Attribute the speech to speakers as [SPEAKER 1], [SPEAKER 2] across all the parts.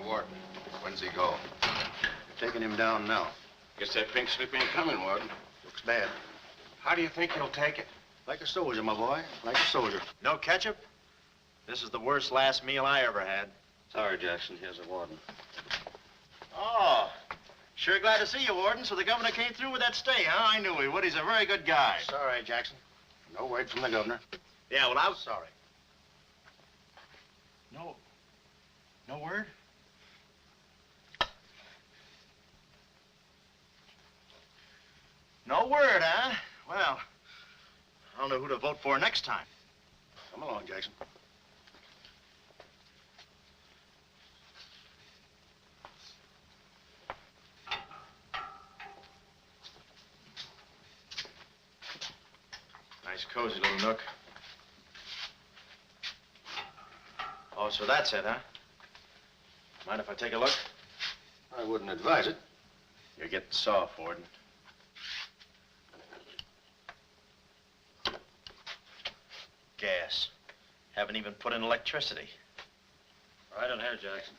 [SPEAKER 1] Warden. When's he go?
[SPEAKER 2] They're taking him down now.
[SPEAKER 1] Guess that pink slip ain't coming, Warden.
[SPEAKER 2] Looks bad.
[SPEAKER 1] How do you think he'll take it?
[SPEAKER 2] Like a soldier, my boy. Like a soldier.
[SPEAKER 3] No ketchup? This is the worst last meal I ever had.
[SPEAKER 2] Sorry, Jackson. Here's the warden.
[SPEAKER 3] Oh, sure glad to see you, Warden. So the governor came through with that stay, huh? I knew he would. He's a very good guy.
[SPEAKER 2] Sorry, Jackson. No word from the governor.
[SPEAKER 3] Yeah, well, I was sorry. No word? No word, huh? Well, I don't know who to vote for next time.
[SPEAKER 2] Come along, Jackson.
[SPEAKER 3] Nice, cozy little nook. Oh, so that's it, huh? Mind if I take a look?
[SPEAKER 2] I wouldn't advise it.
[SPEAKER 3] You're getting soft, Warden. Gas. Haven't even put in electricity.
[SPEAKER 2] Right on here, Jackson.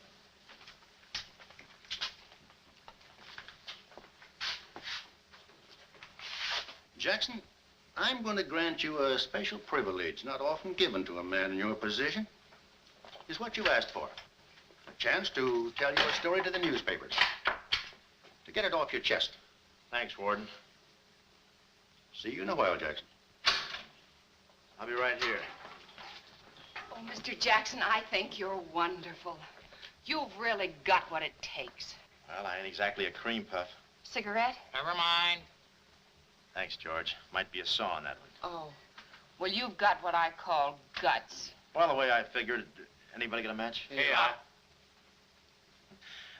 [SPEAKER 2] Jackson, I'm going to grant you a special privilege not often given to a man in your position. It's what you asked for. A chance to tell your story to the newspapers. To get it off your chest.
[SPEAKER 3] Thanks, Warden.
[SPEAKER 2] See you in a while, Jackson.
[SPEAKER 3] I'll be right here.
[SPEAKER 4] Oh, Mr. Jackson, I think you're wonderful. You've really got what it takes.
[SPEAKER 3] Well, I ain't exactly a cream puff.
[SPEAKER 4] Cigarette?
[SPEAKER 5] Never mind.
[SPEAKER 3] Thanks, George. Might be a saw on that one.
[SPEAKER 4] Oh, well, you've got what I call guts.
[SPEAKER 3] Well, the way I figured... Anybody get a match?
[SPEAKER 5] Yeah.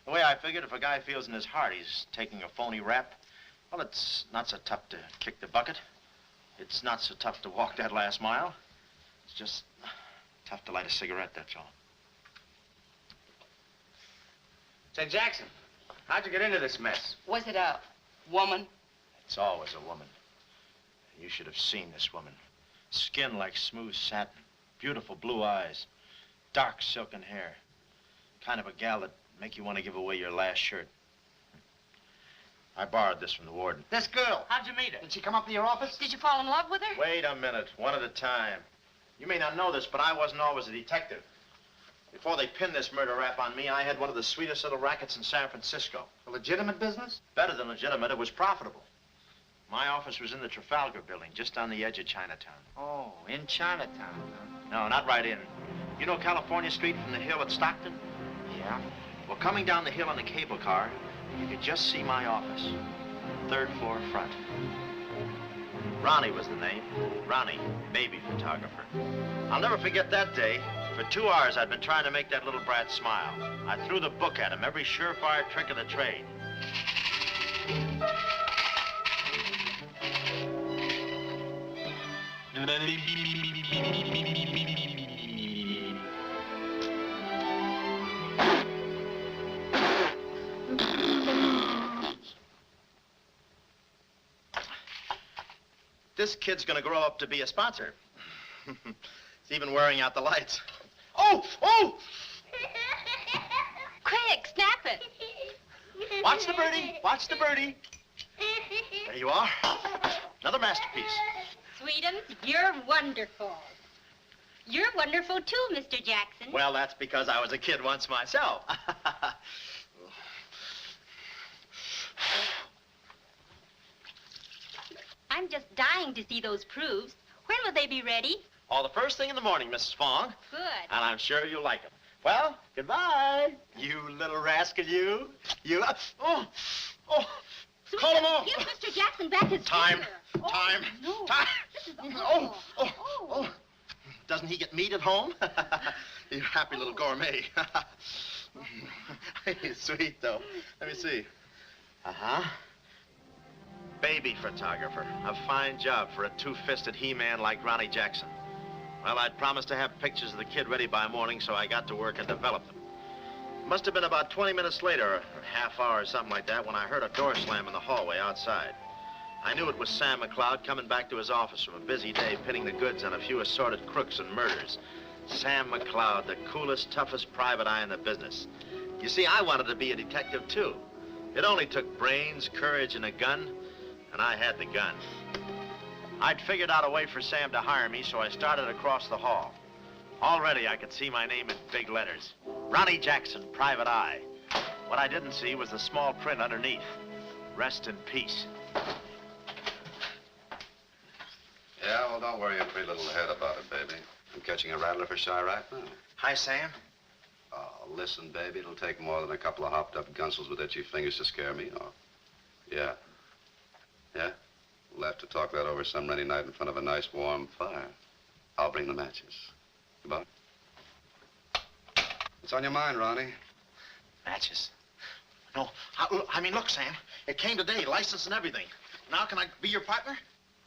[SPEAKER 3] The way I figured, if a guy feels in his heart he's taking a phony rap, well, it's not so tough to kick the bucket. It's not so tough to walk that last mile. It's just tough to light a cigarette, that's all.
[SPEAKER 5] Say, Jackson, how'd you get into this mess?
[SPEAKER 4] Was it a woman?
[SPEAKER 3] It's always a woman. You should have seen this woman. Skin like smooth satin, beautiful blue eyes, dark silken hair. Kind of a gal that'd make you want to give away your last shirt. I borrowed this from the warden.
[SPEAKER 5] This girl, how'd you meet her? Did she come up to your office?
[SPEAKER 4] Did you fall in love with her?
[SPEAKER 3] Wait a minute, one at a time. You may not know this, but I wasn't always a detective. Before they pinned this murder rap on me, I had one of the sweetest little rackets in San Francisco.
[SPEAKER 5] A legitimate business?
[SPEAKER 3] Better than legitimate, it was profitable. My office was in the Trafalgar building, just on the edge of Chinatown.
[SPEAKER 5] Oh, in Chinatown, huh?
[SPEAKER 3] No, not right in. You know California Street from the hill at Stockton?
[SPEAKER 5] Yeah.
[SPEAKER 3] Well, coming down the hill in the cable car, you could just see my office. Third floor front. Ronnie was the name. Ronnie, baby photographer. I'll never forget that day. For 2 hours, I'd been trying to make that little brat smile. I threw the book at him, every surefire trick of the trade. This kid's gonna grow up to be a sponsor. He's even wearing out the lights. Oh! Oh!
[SPEAKER 6] Quick, snap it.
[SPEAKER 3] Watch the birdie! Watch the birdie! There you are. Another masterpiece.
[SPEAKER 6] Sweetums, you're wonderful. You're wonderful too, Mr. Jackson.
[SPEAKER 3] Well, that's because I was a kid once myself.
[SPEAKER 6] I'm just dying to see those proofs. When will they be ready?
[SPEAKER 3] Oh, the first thing in the morning, Mrs. Fong.
[SPEAKER 6] Good.
[SPEAKER 3] And I'm sure you'll like them. Well, goodbye. You little rascal, you. You. Oh.
[SPEAKER 6] Sweetums,
[SPEAKER 3] Call him off.
[SPEAKER 6] give Mr. Jackson back his
[SPEAKER 3] Time.
[SPEAKER 6] finger.
[SPEAKER 3] Time.
[SPEAKER 6] No.
[SPEAKER 3] Time.
[SPEAKER 6] This is
[SPEAKER 3] Oh. Doesn't he get meat at home? You happy little gourmet. He's sweet, though. Let me see. Uh-huh. Baby photographer. A fine job for a two-fisted he-man like Ronnie Jackson. Well, I'd promised to have pictures of the kid ready by morning, so I got to work and developed them. It must have been about 20 minutes later, or a half hour or something like that, when I heard a door slam in the hallway outside. I knew it was Sam McLeod coming back to his office from a busy day pinning the goods on a few assorted crooks and murders. Sam McLeod, the coolest, toughest private eye in the business. You see, I wanted to be a detective, too. It only took brains, courage, and a gun, and I had the gun. I'd figured out a way for Sam to hire me, so I started across the hall. Already, I could see my name in big letters. Ronnie Jackson, Private Eye. What I didn't see was the small print underneath. Rest in peace.
[SPEAKER 1] Yeah, well, don't worry your pretty little head about it, baby. I'm catching a rattler for shy right now.
[SPEAKER 3] Hi, Sam.
[SPEAKER 1] Oh, listen, baby, it'll take more than a couple of hopped-up gunsels with itchy fingers to scare me off. Yeah. Yeah? We'll have to talk that over some rainy night in front of a nice warm fire. I'll bring the matches. Goodbye. What's on your mind, Ronnie?
[SPEAKER 3] Matches. No, I mean, look, Sam. It came today, license and everything. Now can I be your partner?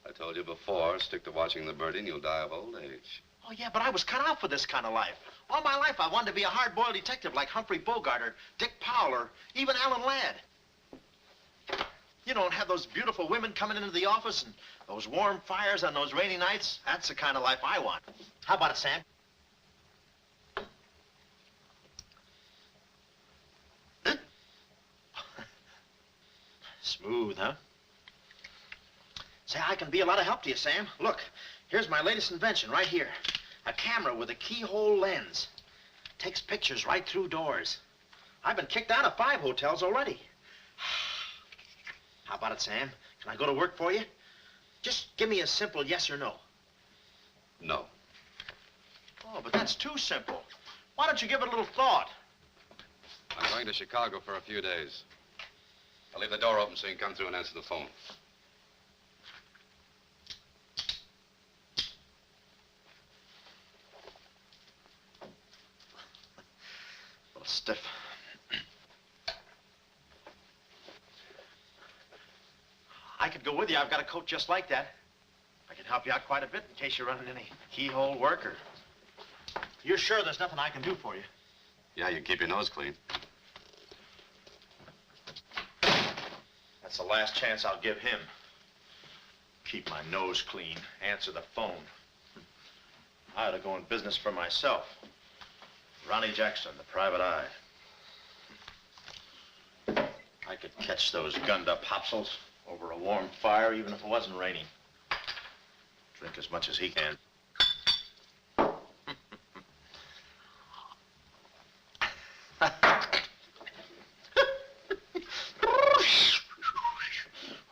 [SPEAKER 1] I told you before, stick to watching the birdie and you'll die of old age.
[SPEAKER 3] Oh, yeah, but I was cut out for this kind of life. All my life, I wanted to be a hard-boiled detective like Humphrey Bogart or Dick Powell or even Alan Ladd. You don't have those beautiful women coming into the office and those warm fires on those rainy nights. That's the kind of life I want. How about it, Sam? Smooth, huh? Say, I can be a lot of help to you, Sam. Look, here's my latest invention right here. A camera with a keyhole lens. Takes pictures right through doors. I've been kicked out of 5 hotels already. How about it, Sam? Can I go to work for you? Just give me a simple yes or no.
[SPEAKER 1] No.
[SPEAKER 3] Oh, but that's too simple. Why don't you give it a little thought?
[SPEAKER 1] I'm going to Chicago for a few days. I'll leave the door open so you can come through and answer the phone.
[SPEAKER 3] A little stiff. I could go with you. I've got a coat just like that. I can help you out quite a bit in case you're running any keyhole work or... You're sure there's nothing I can do for you?
[SPEAKER 1] Yeah, you can keep your nose clean.
[SPEAKER 3] That's the last chance I'll give him. Keep my nose clean. Answer the phone. I ought to go in business for myself. Ronnie Jackson, the Private Eye. I could catch those gunned-up hopsels over a warm fire, even if it wasn't raining. Drink as much as he can.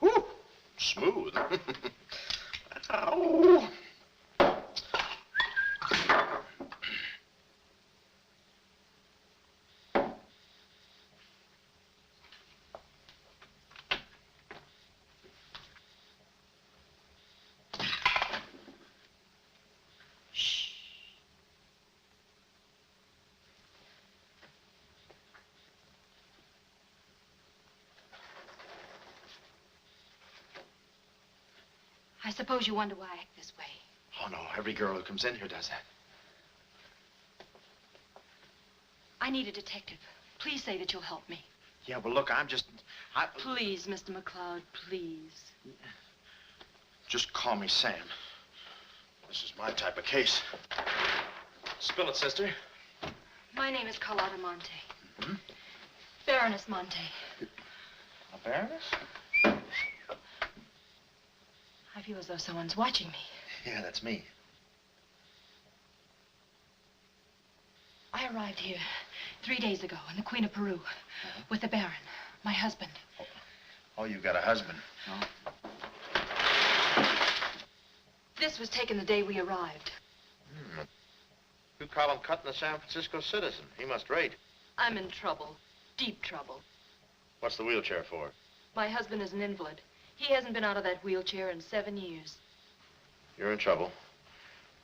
[SPEAKER 3] Whew, smooth. Ow.
[SPEAKER 4] I suppose you wonder why I act this way.
[SPEAKER 3] Oh, no, every girl who comes in here does that.
[SPEAKER 4] I need a detective. Please say that you'll help me.
[SPEAKER 3] Yeah, well, look,
[SPEAKER 4] Please, Mr. McCloud, please.
[SPEAKER 3] Just call me Sam. This is my type of case. Spill it, sister.
[SPEAKER 4] My name is Carlotta Monte.
[SPEAKER 3] Mm-hmm.
[SPEAKER 4] Baroness Monte.
[SPEAKER 3] A baroness?
[SPEAKER 4] I feel as though someone's watching me.
[SPEAKER 3] Yeah, that's me.
[SPEAKER 4] I arrived here 3 days ago in the Queen of Peru with the Baron, my husband.
[SPEAKER 3] Oh, you've got a husband. Oh.
[SPEAKER 4] This was taken the day we arrived.
[SPEAKER 3] You call him cutting a San Francisco citizen. He must rate.
[SPEAKER 4] I'm in trouble, deep trouble.
[SPEAKER 3] What's the wheelchair for?
[SPEAKER 4] My husband is an invalid. He hasn't been out of that wheelchair in 7 years.
[SPEAKER 3] You're in trouble.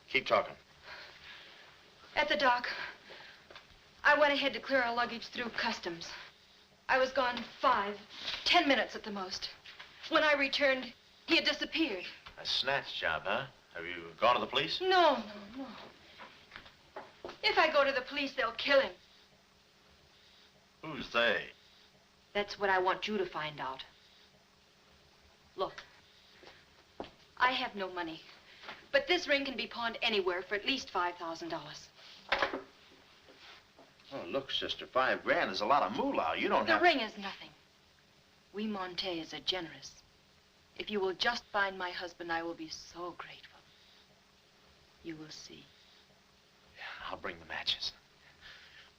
[SPEAKER 3] Keep talking.
[SPEAKER 4] At the dock, I went ahead to clear our luggage through customs. I was gone 5, 10 minutes at the most. When I returned, he had disappeared.
[SPEAKER 3] A snatch job, huh? Have you gone to the police?
[SPEAKER 4] No. If I go to the police, they'll kill him.
[SPEAKER 3] Who's they?
[SPEAKER 4] That's what I want you to find out. Look, I have no money, but this ring can be pawned anywhere for at least $5,000.
[SPEAKER 3] Oh, look, sister, $5 is a lot of moolah. You don't
[SPEAKER 4] The
[SPEAKER 3] have...
[SPEAKER 4] ring is nothing. We Montes are generous. If you will just find my husband, I will be so grateful. You will see.
[SPEAKER 3] Yeah, I'll bring the matches.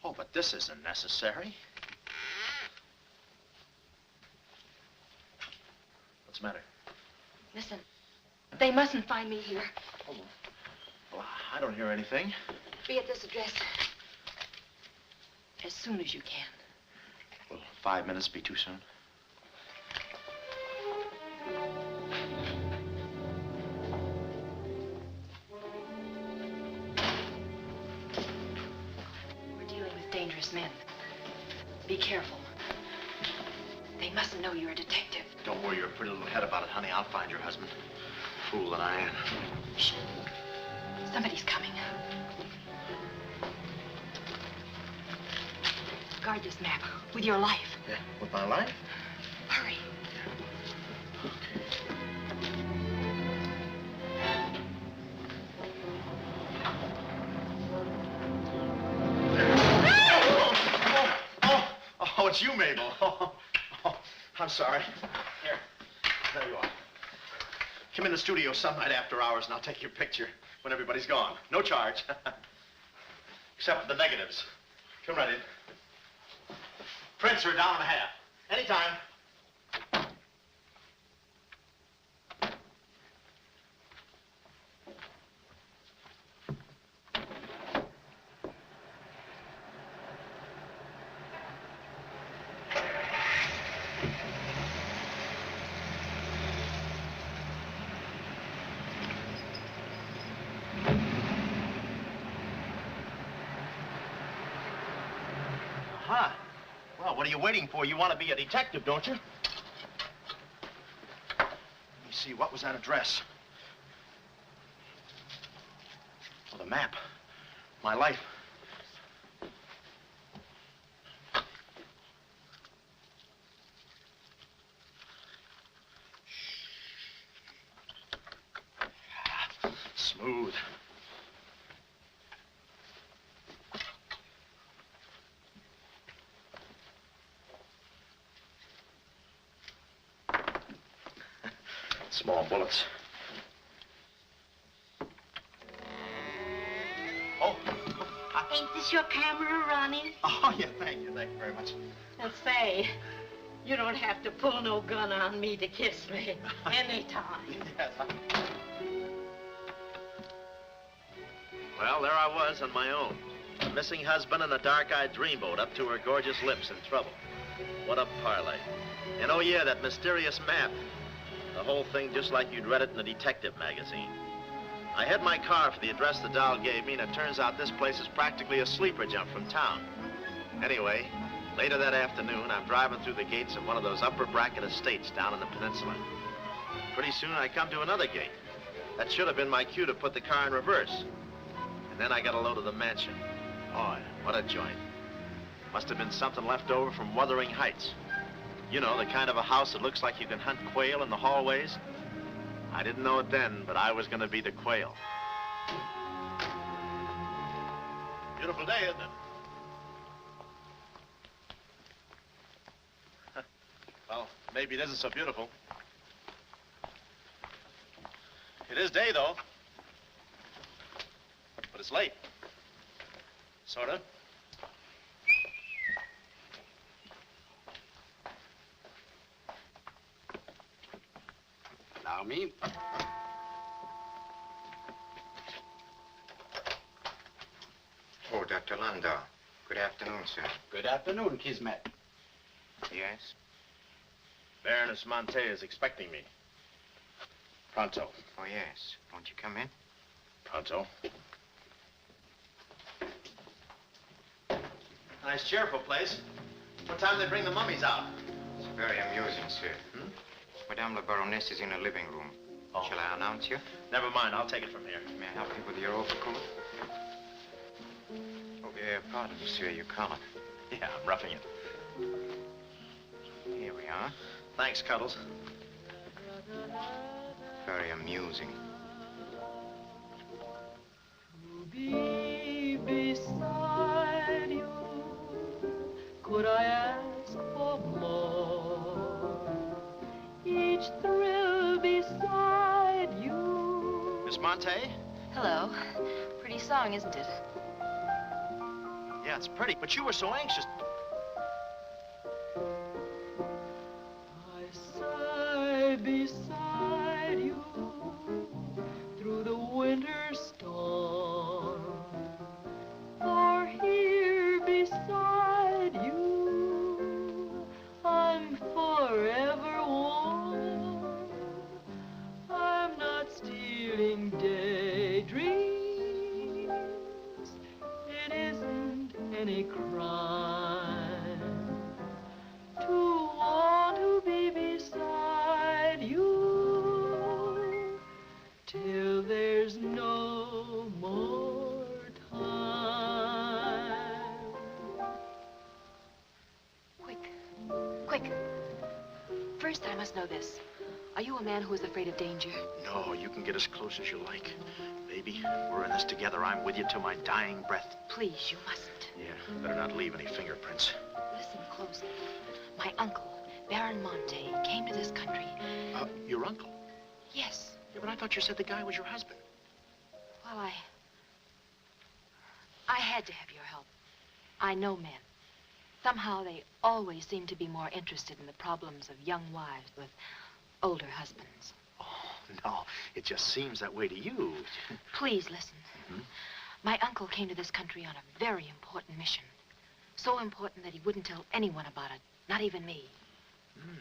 [SPEAKER 3] Oh, but this isn't necessary. What's the matter?
[SPEAKER 4] Listen, they mustn't find me here.
[SPEAKER 3] Oh, well, I don't hear anything.
[SPEAKER 4] Be at this address as soon as you can.
[SPEAKER 3] Will 5 minutes be too soon?
[SPEAKER 4] We're dealing with dangerous men. Be careful. They mustn't know you're a detective.
[SPEAKER 3] Don't worry your pretty little head about it, honey. I'll find your husband. Fool that I am.
[SPEAKER 4] Shh. Somebody's coming. Guard this map with your life.
[SPEAKER 3] Yeah, with my life?
[SPEAKER 4] Hurry.
[SPEAKER 3] Oh, it's you, Mabel. Oh, I'm sorry. Here, there you are. Come in the studio some night after hours, and I'll take your picture when everybody's gone. No charge. Except for the negatives. Come right in. Prints are $1.50. Anytime. Huh. Well, what are you waiting for? You want to be a detective, don't you? Let me see, what was that address? Oh, the map. My life. Smooth. Small bullets. Oh.
[SPEAKER 6] Ain't this your camera, Ronnie?
[SPEAKER 3] Oh, yeah, thank you very much.
[SPEAKER 7] And say, you don't have to pull no gun on me to kiss me anytime.
[SPEAKER 3] Yes. Well, there I was on my own. A missing husband and a dark-eyed dreamboat up to her gorgeous lips in trouble. What a parlay. And oh yeah, that mysterious map. The whole thing just like you'd read it in a detective magazine. I had my car for the address the doll gave me, and it turns out this place is practically a sleeper jump from town. Anyway, later that afternoon, I'm driving through the gates of one of those upper bracket estates down in the peninsula. Pretty soon, I come to another gate. That should have been my cue to put the car in reverse. And then I got a load of the mansion. Oh, what a joint. Must have been something left over from Wuthering Heights. You know, the kind of a house that looks like you can hunt quail in the hallways. I didn't know it then, but I was going to be the quail. Beautiful day, isn't it? Well, maybe it isn't so beautiful. It is day, though. But it's late. Sort of.
[SPEAKER 5] Allow me.
[SPEAKER 8] Oh, Dr. Landau. Good afternoon, sir.
[SPEAKER 5] Good afternoon, Kismet.
[SPEAKER 8] Yes?
[SPEAKER 3] Baroness Monte is expecting me. Pronto.
[SPEAKER 8] Oh, yes. Won't you come in?
[SPEAKER 3] Pronto. Nice, cheerful place. What time do they bring the mummies out?
[SPEAKER 8] It's very amusing, sir. Madame la Baroness is in her living room.
[SPEAKER 3] Oh.
[SPEAKER 8] Shall I announce you?
[SPEAKER 3] Never mind, I'll take it from here.
[SPEAKER 8] May I help you with your overcoat? Oh, pardon, monsieur, your collar.
[SPEAKER 3] Yeah, I'm roughing it.
[SPEAKER 8] Here we are.
[SPEAKER 3] Thanks, Cuddles.
[SPEAKER 8] Very amusing.
[SPEAKER 7] To be beside you
[SPEAKER 9] could I ask for more? Each thrill beside you.
[SPEAKER 3] Miss Monte?
[SPEAKER 4] Hello. Pretty song, isn't it?
[SPEAKER 3] Yeah, it's pretty, but you were so anxious.
[SPEAKER 9] I sigh beside you through the winter storm. For here beside you, I'm forever warm. I'm not stealing daydreams. It isn't any crime to want to be beside you till there's no more time.
[SPEAKER 4] Quick. First, I must know this. Are you a man who is afraid of danger?
[SPEAKER 3] No, you can get as close as you like. Baby, we're in this together. I'm with you till my dying breath.
[SPEAKER 4] Please, you mustn't.
[SPEAKER 3] Yeah, better not leave any fingerprints.
[SPEAKER 4] Listen closely. My uncle, Baron Monte, came to this country.
[SPEAKER 3] Your uncle?
[SPEAKER 4] Yes.
[SPEAKER 3] Yeah, but I thought you said the guy was your husband.
[SPEAKER 4] Well, I had to have your help. I know men. Somehow they always seem to be more interested in the problems of young wives with older husbands.
[SPEAKER 3] Oh, no, it just seems that way to you.
[SPEAKER 4] Please listen. My uncle came to this country on a very important mission. So important that he wouldn't tell anyone about it, not even me.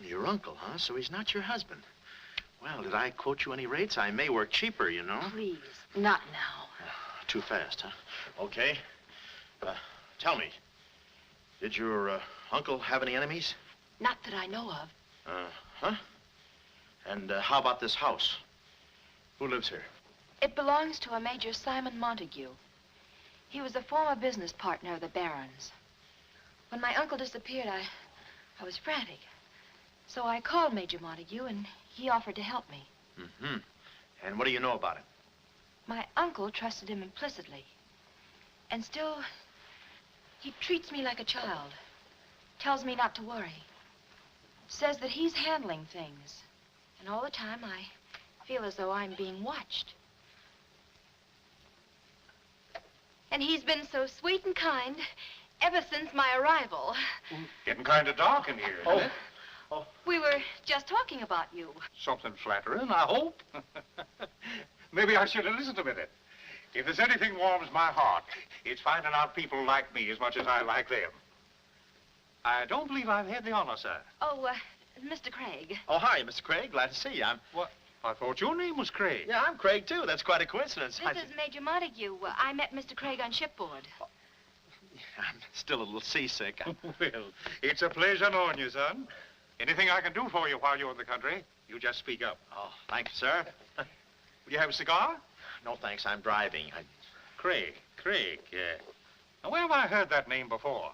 [SPEAKER 3] Your uncle, huh? So he's not your husband. Well, did I quote you any rates? I may work cheaper, you know.
[SPEAKER 4] Please, not now.
[SPEAKER 3] Too fast, huh? Okay. Tell me, did your uncle have any enemies?
[SPEAKER 4] Not that I know of.
[SPEAKER 3] Huh? And how about this house? Who lives here?
[SPEAKER 4] It belongs to a Major Simon Montague. He was a former business partner of the Baron's. When my uncle disappeared, I was frantic. So I called Major Montague, and he offered to help me.
[SPEAKER 3] And what do you know about it?
[SPEAKER 4] My uncle trusted him implicitly. And still, he treats me like a child. Tells me not to worry. Says that he's handling things. And all the time, I feel as though I'm being watched. And he's been so sweet and kind ever since my arrival.
[SPEAKER 10] Getting kind of dark in here, isn't it?
[SPEAKER 4] We were just talking about you.
[SPEAKER 10] Something flattering, I hope. Maybe I should have listened a minute. If there's anything warms my heart, it's finding out people like me as much as I like them. I don't believe I've had the honor, sir.
[SPEAKER 4] Oh, Mr. Craig.
[SPEAKER 3] Oh, hi, Mr. Craig. Glad to see you.
[SPEAKER 10] What? I thought your name was Craig.
[SPEAKER 3] Yeah, I'm Craig, too. That's quite a coincidence.
[SPEAKER 4] This is Major Montague. I met Mr. Craig on shipboard.
[SPEAKER 3] I'm still a little seasick.
[SPEAKER 10] Well, it's a pleasure knowing you, son. Anything I can do for you while you're in the country, you just speak up.
[SPEAKER 3] Oh, thank you, sir.
[SPEAKER 10] Will you have a cigar?
[SPEAKER 3] No, thanks. I'm driving.
[SPEAKER 10] Craig, yeah. Now, where have I heard that name before?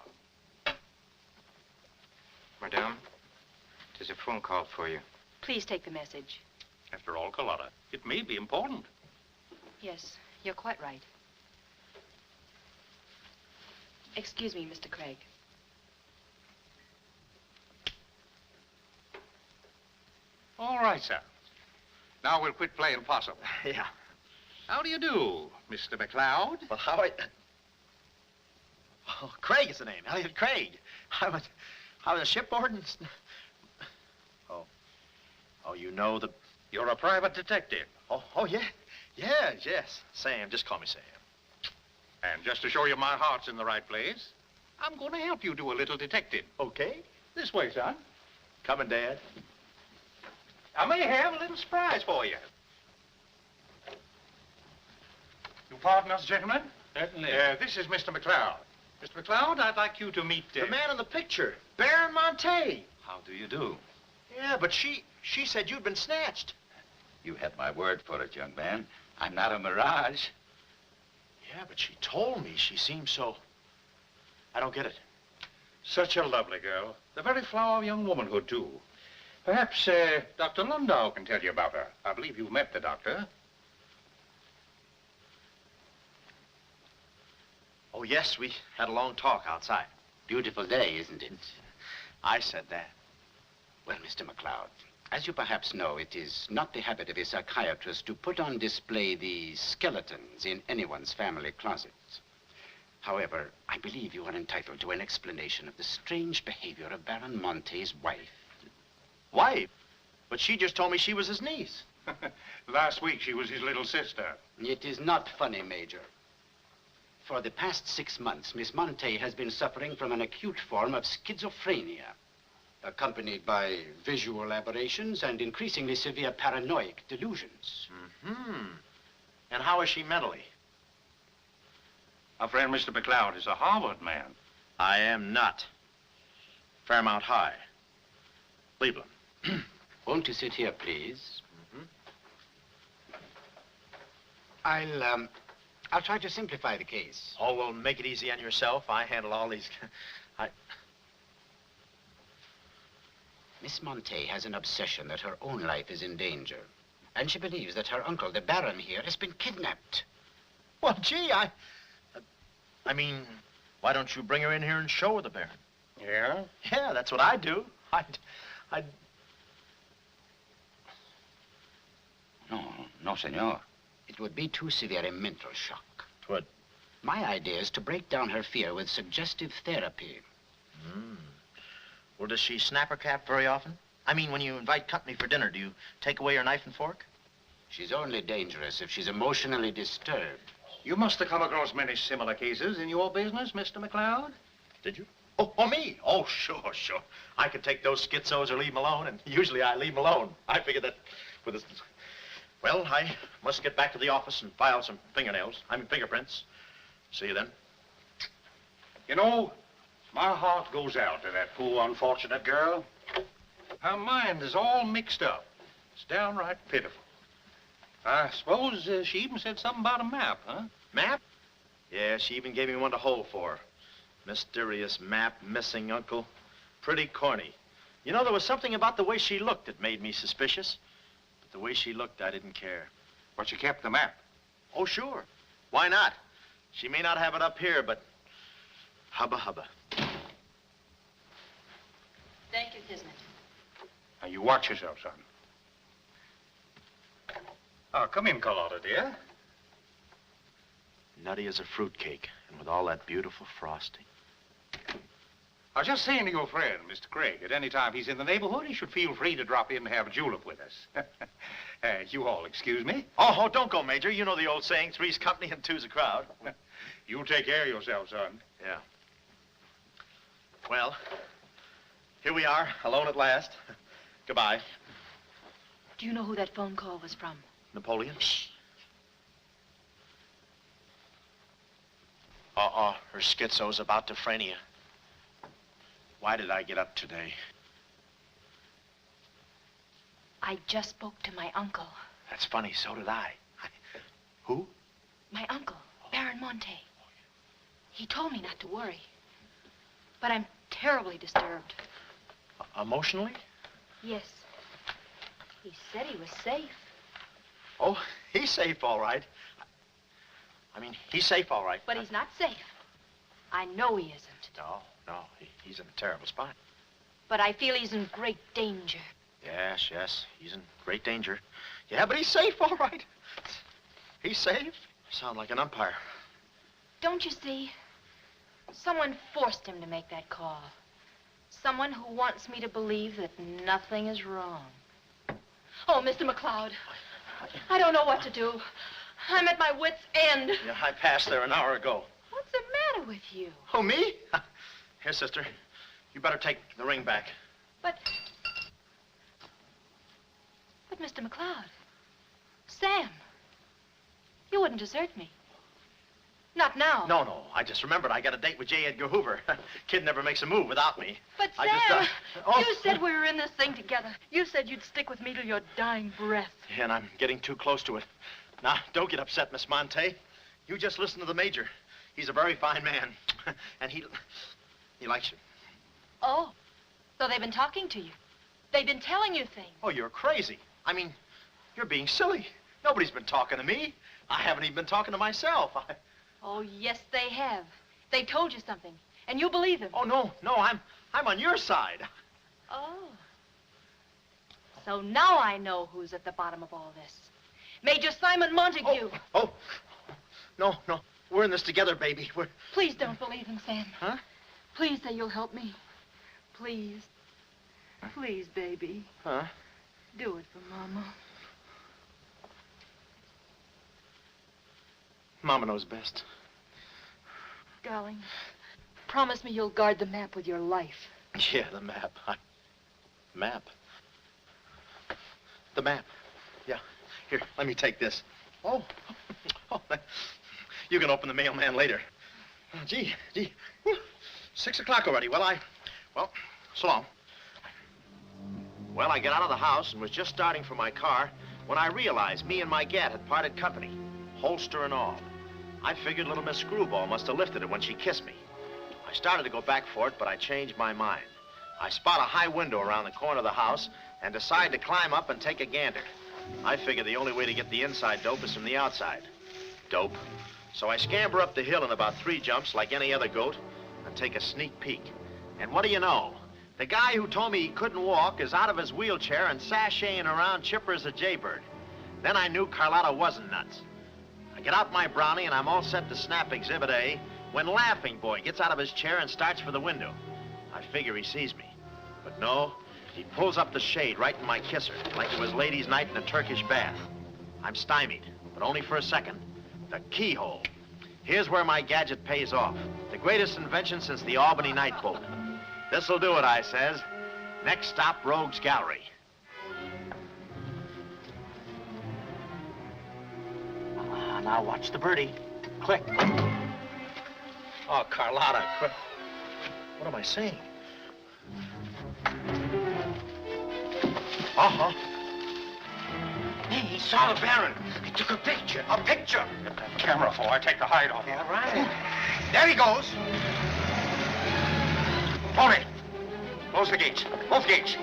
[SPEAKER 8] Madame, there's a phone call for you.
[SPEAKER 4] Please take the message.
[SPEAKER 10] After all, Carlotta, it may be important.
[SPEAKER 4] Yes, you're quite right. Excuse me, Mr. Craig.
[SPEAKER 10] All right, sir. Now we'll quit playing possum.
[SPEAKER 3] Yeah.
[SPEAKER 10] How do you do, Mr. McLeod?
[SPEAKER 3] Well, Oh, Craig is the name. Elliot Craig. I was a shipboard and... Oh, you know the...
[SPEAKER 10] You're a private detective.
[SPEAKER 3] Oh, yeah. Yes. Sam. Just call me Sam.
[SPEAKER 10] And just to show you my heart's in the right place, I'm going to help you do a little detective.
[SPEAKER 3] Okay.
[SPEAKER 10] This way, son.
[SPEAKER 3] Coming, Dad.
[SPEAKER 10] I may have a little surprise for you. You pardon us, gentlemen?
[SPEAKER 5] Certainly.
[SPEAKER 10] This is Mr. McLeod. Mr. McLeod, I'd like you to meet...
[SPEAKER 3] The man in the picture. Baron Monte.
[SPEAKER 5] How do you do?
[SPEAKER 3] Yeah, but she said you'd been snatched.
[SPEAKER 5] You had my word for it, young man. I'm not a mirage.
[SPEAKER 3] Yeah, but she told me she seemed so... I don't get it.
[SPEAKER 10] Such a lovely girl. The very flower of young womanhood, too. Perhaps, Dr. Lundau can tell you about her. I believe you've met the doctor.
[SPEAKER 3] Oh, yes, we had a long talk outside.
[SPEAKER 11] Beautiful day, isn't it?
[SPEAKER 3] I said that.
[SPEAKER 11] Well, Mr. McLeod, as you perhaps know, it is not the habit of a psychiatrist to put on display the skeletons in anyone's family closets. However, I believe you are entitled to an explanation of the strange behavior of Baron Monte's wife.
[SPEAKER 3] Wife? But she just told me she was his niece.
[SPEAKER 10] Last week, she was his little sister.
[SPEAKER 11] It is not funny, Major. For the past 6 months, Miss Monte has been suffering from an acute form of schizophrenia, accompanied by visual aberrations and increasingly severe paranoid delusions.
[SPEAKER 3] Mm-hmm. And how is she mentally?
[SPEAKER 10] Our friend Mr. McLeod is a Harvard man.
[SPEAKER 3] I am not. Fairmount High. Cleveland.
[SPEAKER 11] Won't you sit here, please?
[SPEAKER 3] Mm-hmm.
[SPEAKER 11] I'll try to simplify the case.
[SPEAKER 3] Oh, well, make it easy on yourself. I handle all these...
[SPEAKER 11] Miss Monte has an obsession that her own life is in danger. And she believes that her uncle, the Baron here, has been kidnapped.
[SPEAKER 3] Well, gee, I mean, why don't you bring her in here and show her the Baron?
[SPEAKER 10] Yeah?
[SPEAKER 3] Yeah, that's what I'd do. I'd...
[SPEAKER 11] No, senor. It would be too severe a mental shock.
[SPEAKER 3] Twould.
[SPEAKER 11] My idea is to break down her fear with suggestive therapy.
[SPEAKER 3] Mm. Well, does she snap her cap very often? I mean, when you invite company for dinner, do you take away her knife and fork?
[SPEAKER 11] She's only dangerous if she's emotionally disturbed.
[SPEAKER 10] You must have come across many similar cases in your business, Mr. McLeod.
[SPEAKER 3] Did you? Oh, me? Oh, sure. I could take those schizos or leave them alone, and usually I leave them alone. I figured that with this... Well, I must get back to the office and file some fingerprints. See you then.
[SPEAKER 10] You know, my heart goes out to that poor, unfortunate girl. Her mind is all mixed up. It's downright pitiful. I suppose she even said something about a map, huh?
[SPEAKER 3] Map? Yeah, she even gave me one to hold for. Mysterious map, missing uncle. Pretty corny. You know, there was something about the way she looked that made me suspicious. But the way she looked, I didn't care.
[SPEAKER 10] But she kept the map.
[SPEAKER 3] Oh, sure. Why not? She may not have it up here, but hubba hubba.
[SPEAKER 4] Thank you, Kismet.
[SPEAKER 10] Now, you watch yourself, son. Oh, come in, Carlotta, dear.
[SPEAKER 3] Nutty as a fruitcake, and with all that beautiful frosting.
[SPEAKER 10] I was just saying to your friend, Mr. Craig, at any time he's in the neighborhood, he should feel free to drop in and have a julep with us. You all excuse me?
[SPEAKER 3] Oh, don't go, Major. You know the old saying, three's company and two's a crowd.
[SPEAKER 10] You take care of yourself, son.
[SPEAKER 3] Yeah. Well, here we are, alone at last. Goodbye.
[SPEAKER 4] Do you know who that phone call was from?
[SPEAKER 3] Napoleon? Her schizo's about to frania. Why did I get up today?
[SPEAKER 4] I just spoke to my uncle.
[SPEAKER 3] That's funny, so did I. Who?
[SPEAKER 4] My uncle, Baron Monte. He told me not to worry. But I'm terribly disturbed.
[SPEAKER 3] Emotionally?
[SPEAKER 4] Yes. He said he was safe.
[SPEAKER 3] Oh, he's safe, all right. I mean, he's safe, all right.
[SPEAKER 4] But he's not safe. I know he isn't.
[SPEAKER 3] No, he's in a terrible spot.
[SPEAKER 4] But I feel he's in great danger.
[SPEAKER 3] Yes, he's in great danger. Yeah, but he's safe, all right. He's safe. Sound like an umpire.
[SPEAKER 4] Don't you see? Someone forced him to make that call. Someone who wants me to believe that nothing is wrong. Oh, Mr. McLeod, I don't know what to do. I'm at my wit's end.
[SPEAKER 3] Yeah, I passed there an hour ago.
[SPEAKER 4] What's the matter with you?
[SPEAKER 3] Oh, me? Here, sister. You better take the ring back.
[SPEAKER 4] But Mr. McLeod, Sam, you wouldn't desert me. Not now.
[SPEAKER 3] No. I just remembered I got a date with J. Edgar Hoover. Kid never makes a move without me.
[SPEAKER 4] But Sam, you said we were in this thing together. You said you'd stick with me till your dying breath.
[SPEAKER 3] Yeah, and I'm getting too close to it. Now, don't get upset, Miss Monte. You just listen to the Major. He's a very fine man. And he likes you.
[SPEAKER 4] Oh, so they've been talking to you. They've been telling you things.
[SPEAKER 3] Oh, you're crazy. I mean, you're being silly. Nobody's been talking to me. I haven't even been talking to myself.
[SPEAKER 4] Oh, yes, they have. They told you something. And you believe him?
[SPEAKER 3] Oh, no, I'm on your side.
[SPEAKER 4] Oh. So now I know who's at the bottom of all this. Major Simon Montague.
[SPEAKER 3] Oh, no, we're in this together, baby.
[SPEAKER 4] Please don't believe him, Sam.
[SPEAKER 3] Huh?
[SPEAKER 4] Please say you'll help me. Please. Please, baby.
[SPEAKER 3] Huh?
[SPEAKER 4] Do it for Mama.
[SPEAKER 3] Mama knows best.
[SPEAKER 4] Darling, promise me you'll guard the map with your life.
[SPEAKER 3] Yeah, the map. Map? The map. Yeah. Here, let me take this. Oh. You can open the mailman later. Gee. Whew. 6 o'clock already. Well, so long. Well, I got out of the house and was just starting for my car when I realized me and my gat had parted company, holster and all. I figured little Miss Screwball must have lifted it when she kissed me. I started to go back for it, but I changed my mind. I spot a high window around the corner of the house and decide to climb up and take a gander. I figure the only way to get the inside dope is from the outside. Dope. So I scamper up the hill in about 3 jumps like any other goat and take a sneak peek. And what do you know? The guy who told me he couldn't walk is out of his wheelchair and sashaying around chipper as a jaybird. Then I knew Carlotta wasn't nuts. I get out my brownie and I'm all set to snap Exhibit A when Laughing Boy gets out of his chair and starts for the window. I figure he sees me. But no, he pulls up the shade right in my kisser, like it was ladies' night in a Turkish bath. I'm stymied, but only for a second. The keyhole. Here's where my gadget pays off. The greatest invention since the Albany night boat. This'll do it, I says. Next stop, Rogue's Gallery. Now watch the birdie. Click. Oh, Carlotta, quick. What am I saying? Uh-huh.
[SPEAKER 8] Hey, he saw the Baron. He took a picture. A picture.
[SPEAKER 10] Get that camera for I take the hide off.
[SPEAKER 8] Yeah, right. There he goes.
[SPEAKER 10] Hold it. Close the gates. Both gates.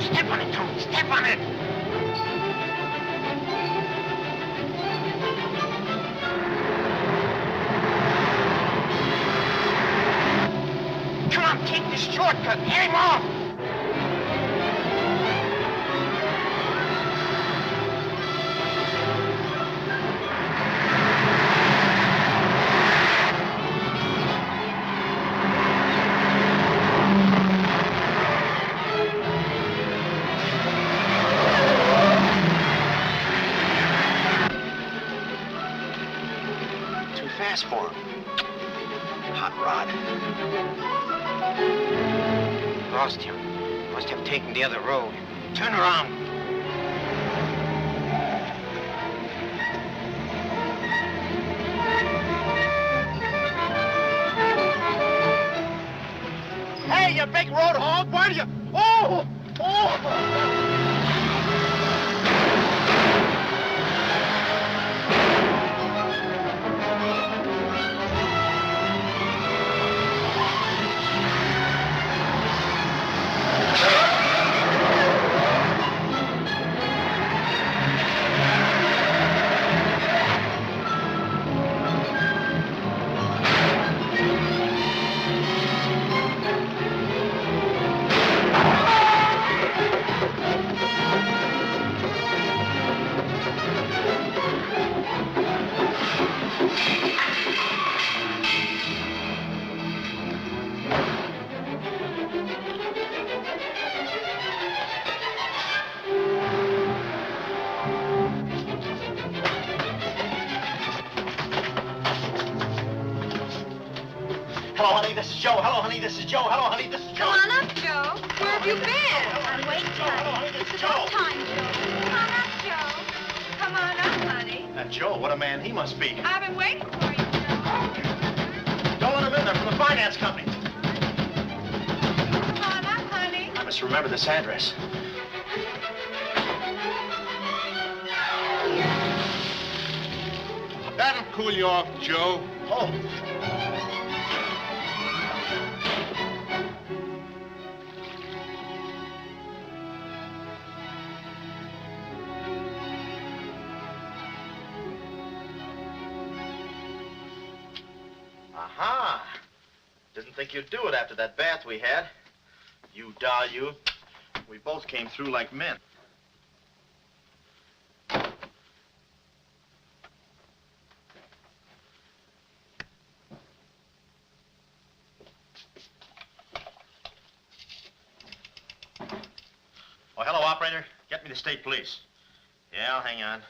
[SPEAKER 8] Step on it, Tony. Step on it. Come on, take this shortcut. Get him off.
[SPEAKER 3] Too fast for him. Hot rod.
[SPEAKER 8] Lost him. Must have taken the other road. Turn around.
[SPEAKER 3] Hey, you big road hog, why do you... Oh! Hello, honey, this is Joe. Hello, honey, this is Joe. Hello, honey, this is Joe.
[SPEAKER 4] Come on up, Joe. Where have you been?
[SPEAKER 6] I'm waiting, honey.
[SPEAKER 3] This is
[SPEAKER 6] It's about
[SPEAKER 3] Joe.
[SPEAKER 6] time, Joe.
[SPEAKER 4] Come on up, Joe. Come on up, honey.
[SPEAKER 3] That Joe, what a man he must be.
[SPEAKER 4] I've been waiting for you, Joe.
[SPEAKER 3] Don't let him in there, from the finance company.
[SPEAKER 4] Come on up, honey.
[SPEAKER 3] I must remember this address.
[SPEAKER 10] That'll cool you off, Joe.
[SPEAKER 3] Oh. Aha! Didn't think you'd do it after that bath we had. You doll, you. We both came through like men. Oh, hello, operator. Get me the state police. Yeah, I'll hang on.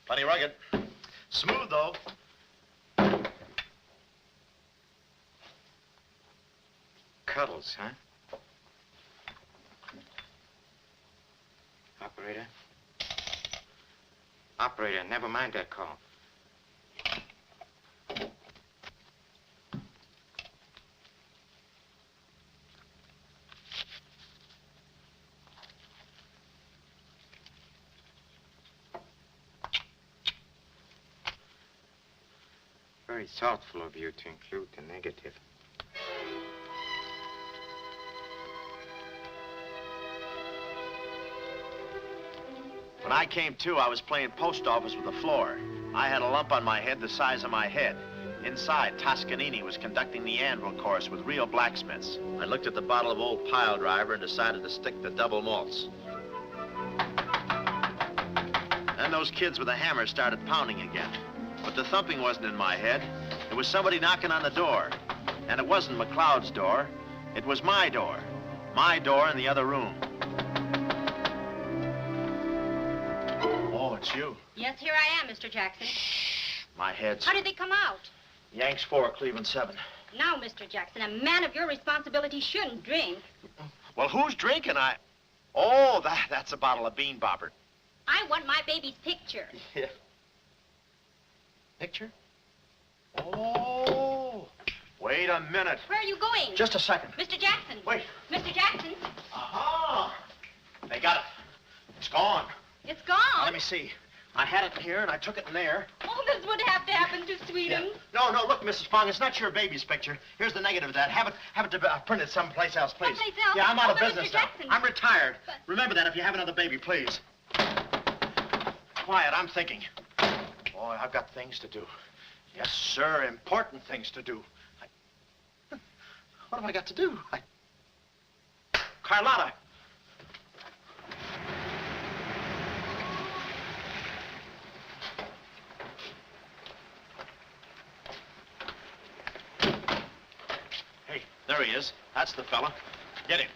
[SPEAKER 3] Plenty rugged. Smooth, though.
[SPEAKER 8] Cuddles, huh? Operator? Operator, never mind that call. Very thoughtful of you to include the negative.
[SPEAKER 3] When I came to, I was playing post office with the floor. I had a lump on my head the size of my head. Inside, Toscanini was conducting the anvil course with real blacksmiths. I looked at the bottle of old pile driver and decided to stick to double malts. Then those kids with the hammer started pounding again. But the thumping wasn't in my head. It was somebody knocking on the door. And it wasn't McLeod's door. It was my door. My door in the other room. Oh, it's you.
[SPEAKER 6] Yes, here I am, Mr. Jackson.
[SPEAKER 3] My head's...
[SPEAKER 6] How did they come out?
[SPEAKER 3] Yanks 4, Cleveland 7.
[SPEAKER 6] Now, Mr. Jackson, a man of your responsibility shouldn't drink.
[SPEAKER 3] Well, who's drinking? Oh, that's a bottle of Bean Bopper.
[SPEAKER 6] I want my baby's picture.
[SPEAKER 3] Yeah. Picture? Oh. Wait a minute.
[SPEAKER 6] Where are you going?
[SPEAKER 3] Just a second.
[SPEAKER 6] Mr. Jackson.
[SPEAKER 3] Wait.
[SPEAKER 6] Mr. Jackson.
[SPEAKER 3] Aha! They got it. It's gone.
[SPEAKER 6] It's gone.
[SPEAKER 3] Now, let me see. I had it in here, and I took it in there.
[SPEAKER 6] Oh, this would have to happen to Sweden.
[SPEAKER 3] Yeah. No, look, Mrs. Fong, it's not your baby's picture. Here's the negative of that. Have it printed someplace else, please.
[SPEAKER 6] Someplace else?
[SPEAKER 3] Yeah, I'm out of
[SPEAKER 6] but
[SPEAKER 3] business
[SPEAKER 6] Mr.
[SPEAKER 3] now.
[SPEAKER 6] Jackson.
[SPEAKER 3] I'm retired.
[SPEAKER 6] But...
[SPEAKER 3] Remember that if you have another baby, please. Quiet, I'm thinking. Boy, I've got things to do. Yes, sir, important things to do. What have I got to do? Carlotta. Hey, there he is. That's the fella. Get him.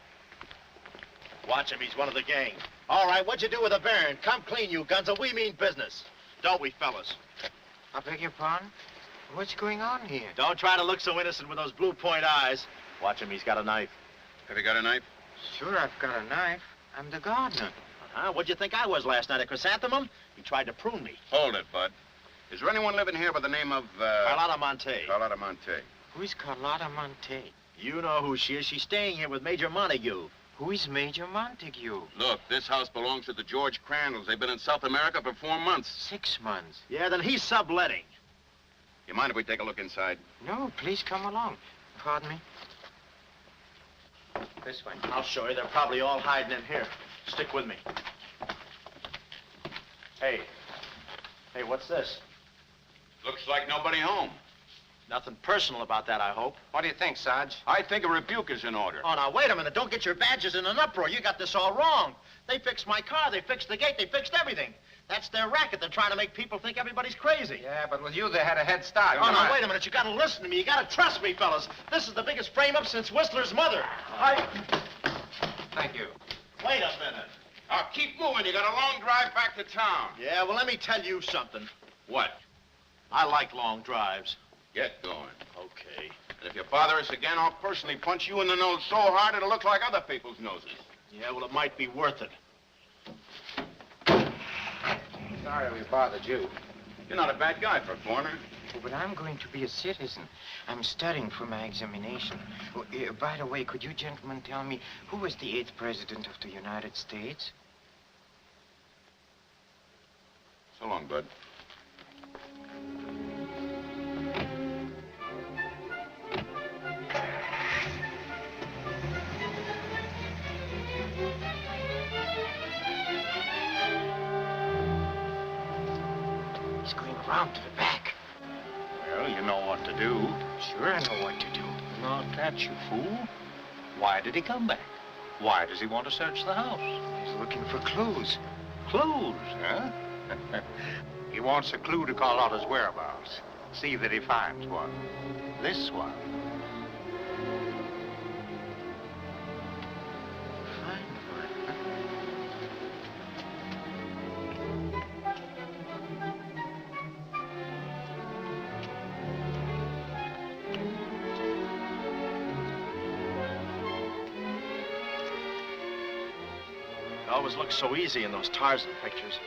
[SPEAKER 3] Watch him. He's one of the gang. All right, what'd you do with the Baron? Come clean, you Gunza. We mean business. Don't we, fellas?
[SPEAKER 8] I beg your pardon? What's going on here?
[SPEAKER 3] Don't try to look so innocent with those blue point eyes. Watch him. He's got a knife.
[SPEAKER 10] Have you got a knife?
[SPEAKER 8] Sure, I've got a knife. I'm the gardener.
[SPEAKER 3] What'd you think I was last night, a chrysanthemum? He tried to prune me.
[SPEAKER 10] Hold it, Bud. Is there anyone living here by the name of,
[SPEAKER 3] Carlotta Monte.
[SPEAKER 10] Carlotta Monte.
[SPEAKER 8] Who is Carlotta Monte?
[SPEAKER 3] You know who she is. She's staying here with Major Montague.
[SPEAKER 8] Who is Major Montague?
[SPEAKER 10] Look, this house belongs to the George Crandalls. They've been in South America for 4 months.
[SPEAKER 8] 6 months.
[SPEAKER 3] Yeah, then he's subletting.
[SPEAKER 10] You mind if we take a look inside?
[SPEAKER 8] No, please come along. Pardon me. This way.
[SPEAKER 3] I'll show you. They're probably all hiding in here. Stick with me. Hey, what's this?
[SPEAKER 10] Looks like nobody home.
[SPEAKER 3] Nothing personal about that, I hope.
[SPEAKER 8] What do you think, Sarge?
[SPEAKER 10] I think a rebuke is in order.
[SPEAKER 3] Oh, now, wait a minute. Don't get your badges in an uproar. You got this all wrong. They fixed my car. They fixed the gate. They fixed everything. That's their racket. They're trying to make people think everybody's crazy.
[SPEAKER 8] Yeah, but with you, they had a head start.
[SPEAKER 3] Oh, now, wait a minute. You gotta listen to me. You gotta trust me, fellas. This is the biggest frame-up since Whistler's mother.
[SPEAKER 8] Thank you.
[SPEAKER 3] Wait a minute.
[SPEAKER 10] Now, keep moving. You got a long drive back to town.
[SPEAKER 3] Yeah, well, let me tell you something.
[SPEAKER 10] What?
[SPEAKER 3] I like long drives.
[SPEAKER 10] Get going.
[SPEAKER 3] Okay.
[SPEAKER 10] And if you bother us again, I'll personally punch you in the nose so hard it'll look like other people's noses.
[SPEAKER 3] Yeah, well, it might be worth it.
[SPEAKER 8] Sorry we bothered you.
[SPEAKER 10] You're not a bad guy for a foreigner.
[SPEAKER 8] Oh, but I'm going to be a citizen. I'm studying for my examination. Oh, by the way, could you gentlemen tell me who was the 8th president of the United States?
[SPEAKER 10] So long, Bud.
[SPEAKER 8] He's going around to the back.
[SPEAKER 10] Well, you know what to do.
[SPEAKER 8] Sure, I know what to do.
[SPEAKER 10] Not that, you fool. Why did he come back? Why does he want to search the house?
[SPEAKER 8] He's looking for clues.
[SPEAKER 10] Clues, huh? He wants a clue to call out his whereabouts. See that he finds one. This one.
[SPEAKER 3] It always looks so easy in those Tarzan pictures.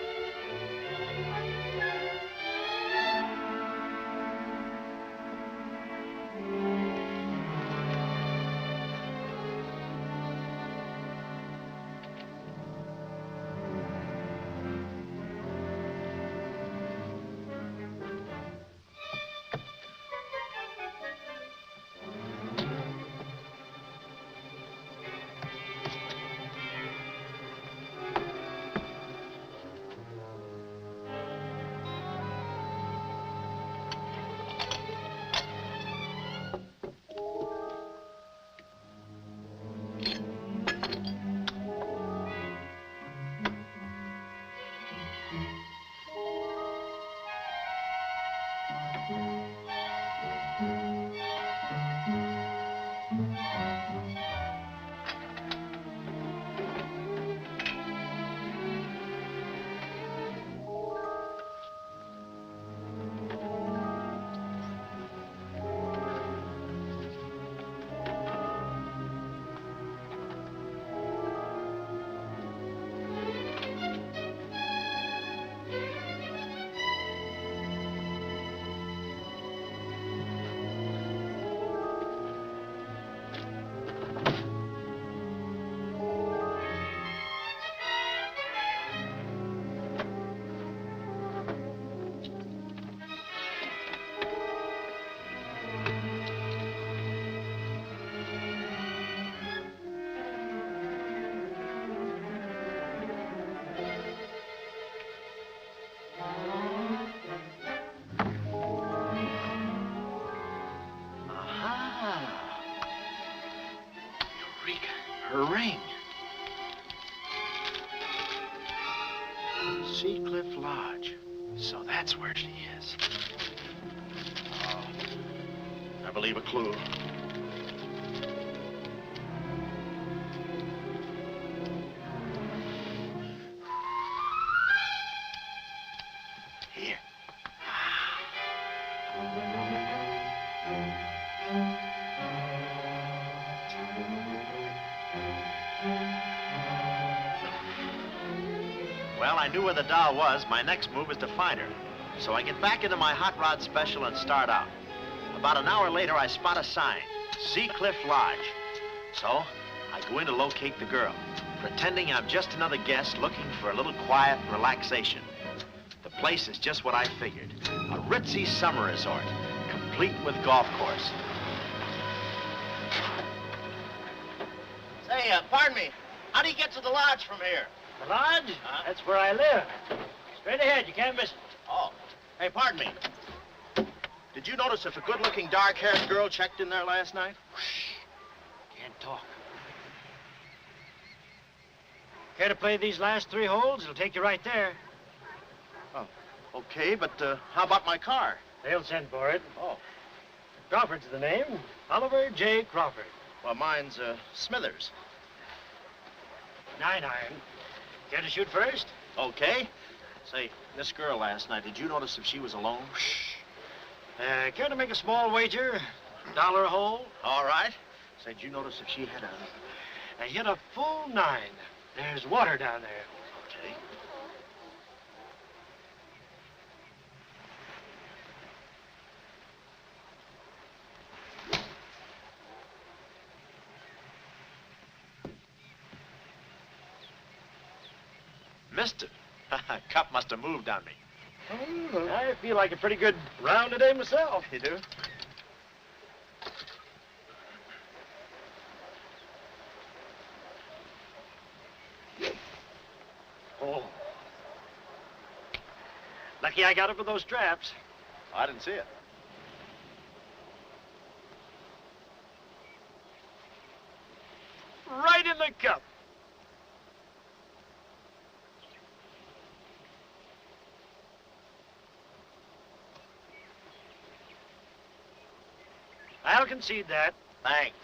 [SPEAKER 3] Her ring. Sea Cliff Lodge. So that's where she is. Oh, I believe a clue. Here. Well, I knew where the doll was. My next move is to find her. So I get back into my hot rod special and start out. About an hour later, I spot a sign, Sea Cliff Lodge. So I go in to locate the girl, pretending I'm just another guest looking for a little quiet relaxation. The place is just what I figured, a ritzy summer resort, complete with golf course.
[SPEAKER 5] Say, pardon me. How do you get to the lodge from here?
[SPEAKER 12] The lodge? That's where I live. Straight ahead, you can't miss it.
[SPEAKER 5] Oh. Hey, pardon me. Did you notice if a good-looking, dark-haired girl checked in there last night?
[SPEAKER 12] Can't talk. Care to play these last 3 holes? It'll take you right there.
[SPEAKER 5] Oh, okay, but how about my car?
[SPEAKER 12] They'll send for it.
[SPEAKER 5] Oh.
[SPEAKER 12] Crawford's the name. Oliver J. Crawford.
[SPEAKER 5] Well, mine's Smithers.
[SPEAKER 12] 9 iron. Care to shoot first?
[SPEAKER 5] Okay. Say, this girl last night, did you notice if she was alone?
[SPEAKER 12] Care to make a small wager? $1 a hole?
[SPEAKER 5] All right. Say, did you notice if she had
[SPEAKER 12] I hit a full 9. There's water down there.
[SPEAKER 5] Okay.
[SPEAKER 3] Mister. Cup must have moved on me.
[SPEAKER 12] I feel like a pretty good round today myself.
[SPEAKER 3] You do?
[SPEAKER 12] Oh. Lucky I got up with those straps.
[SPEAKER 3] I didn't see it.
[SPEAKER 12] Right in the cup. I'll concede that.
[SPEAKER 3] Thanks.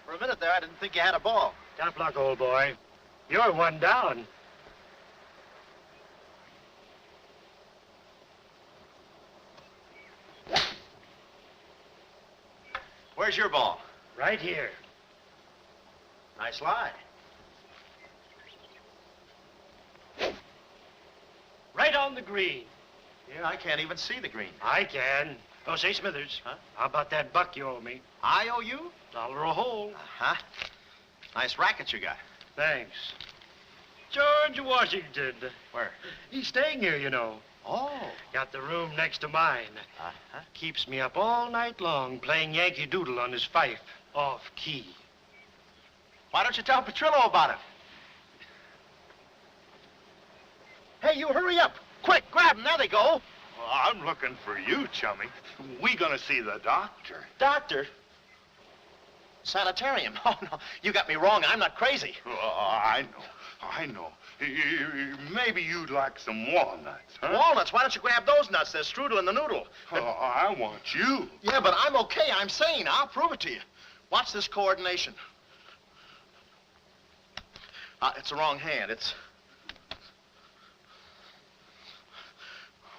[SPEAKER 3] For a minute there, I didn't think you had a ball.
[SPEAKER 12] Tough luck, old boy. You're one down.
[SPEAKER 3] Where's your ball?
[SPEAKER 12] Right here.
[SPEAKER 3] Nice lie.
[SPEAKER 12] Right on the green.
[SPEAKER 3] Yeah, I can't even see the green.
[SPEAKER 12] I can. Oh, say, Smithers.
[SPEAKER 3] Huh?
[SPEAKER 12] How about that buck you owe me?
[SPEAKER 3] I owe you?
[SPEAKER 12] $1 a hole.
[SPEAKER 3] Uh-huh. Nice racket you got.
[SPEAKER 12] Thanks. George Washington.
[SPEAKER 3] Where?
[SPEAKER 12] He's staying here, you know.
[SPEAKER 3] Oh.
[SPEAKER 12] Got the room next to mine.
[SPEAKER 3] Uh-huh.
[SPEAKER 12] Keeps me up all night long playing Yankee Doodle on his fife. Off key.
[SPEAKER 3] Why don't you tell Petrillo about it? Hey, you hurry up. Quick, grab them. There they go.
[SPEAKER 10] Well, I'm looking for you, chummy. We gonna see the doctor.
[SPEAKER 3] Doctor? Sanitarium. Oh, no. You got me wrong. I'm not crazy.
[SPEAKER 10] Oh, I know. Maybe you'd like some walnuts, huh?
[SPEAKER 3] Walnuts? Why don't you grab those nuts? There's strudel in the noodle.
[SPEAKER 10] Oh, I want you.
[SPEAKER 3] Yeah, but I'm okay. I'm sane. I'll prove it to you. Watch this coordination. It's the wrong hand. It's...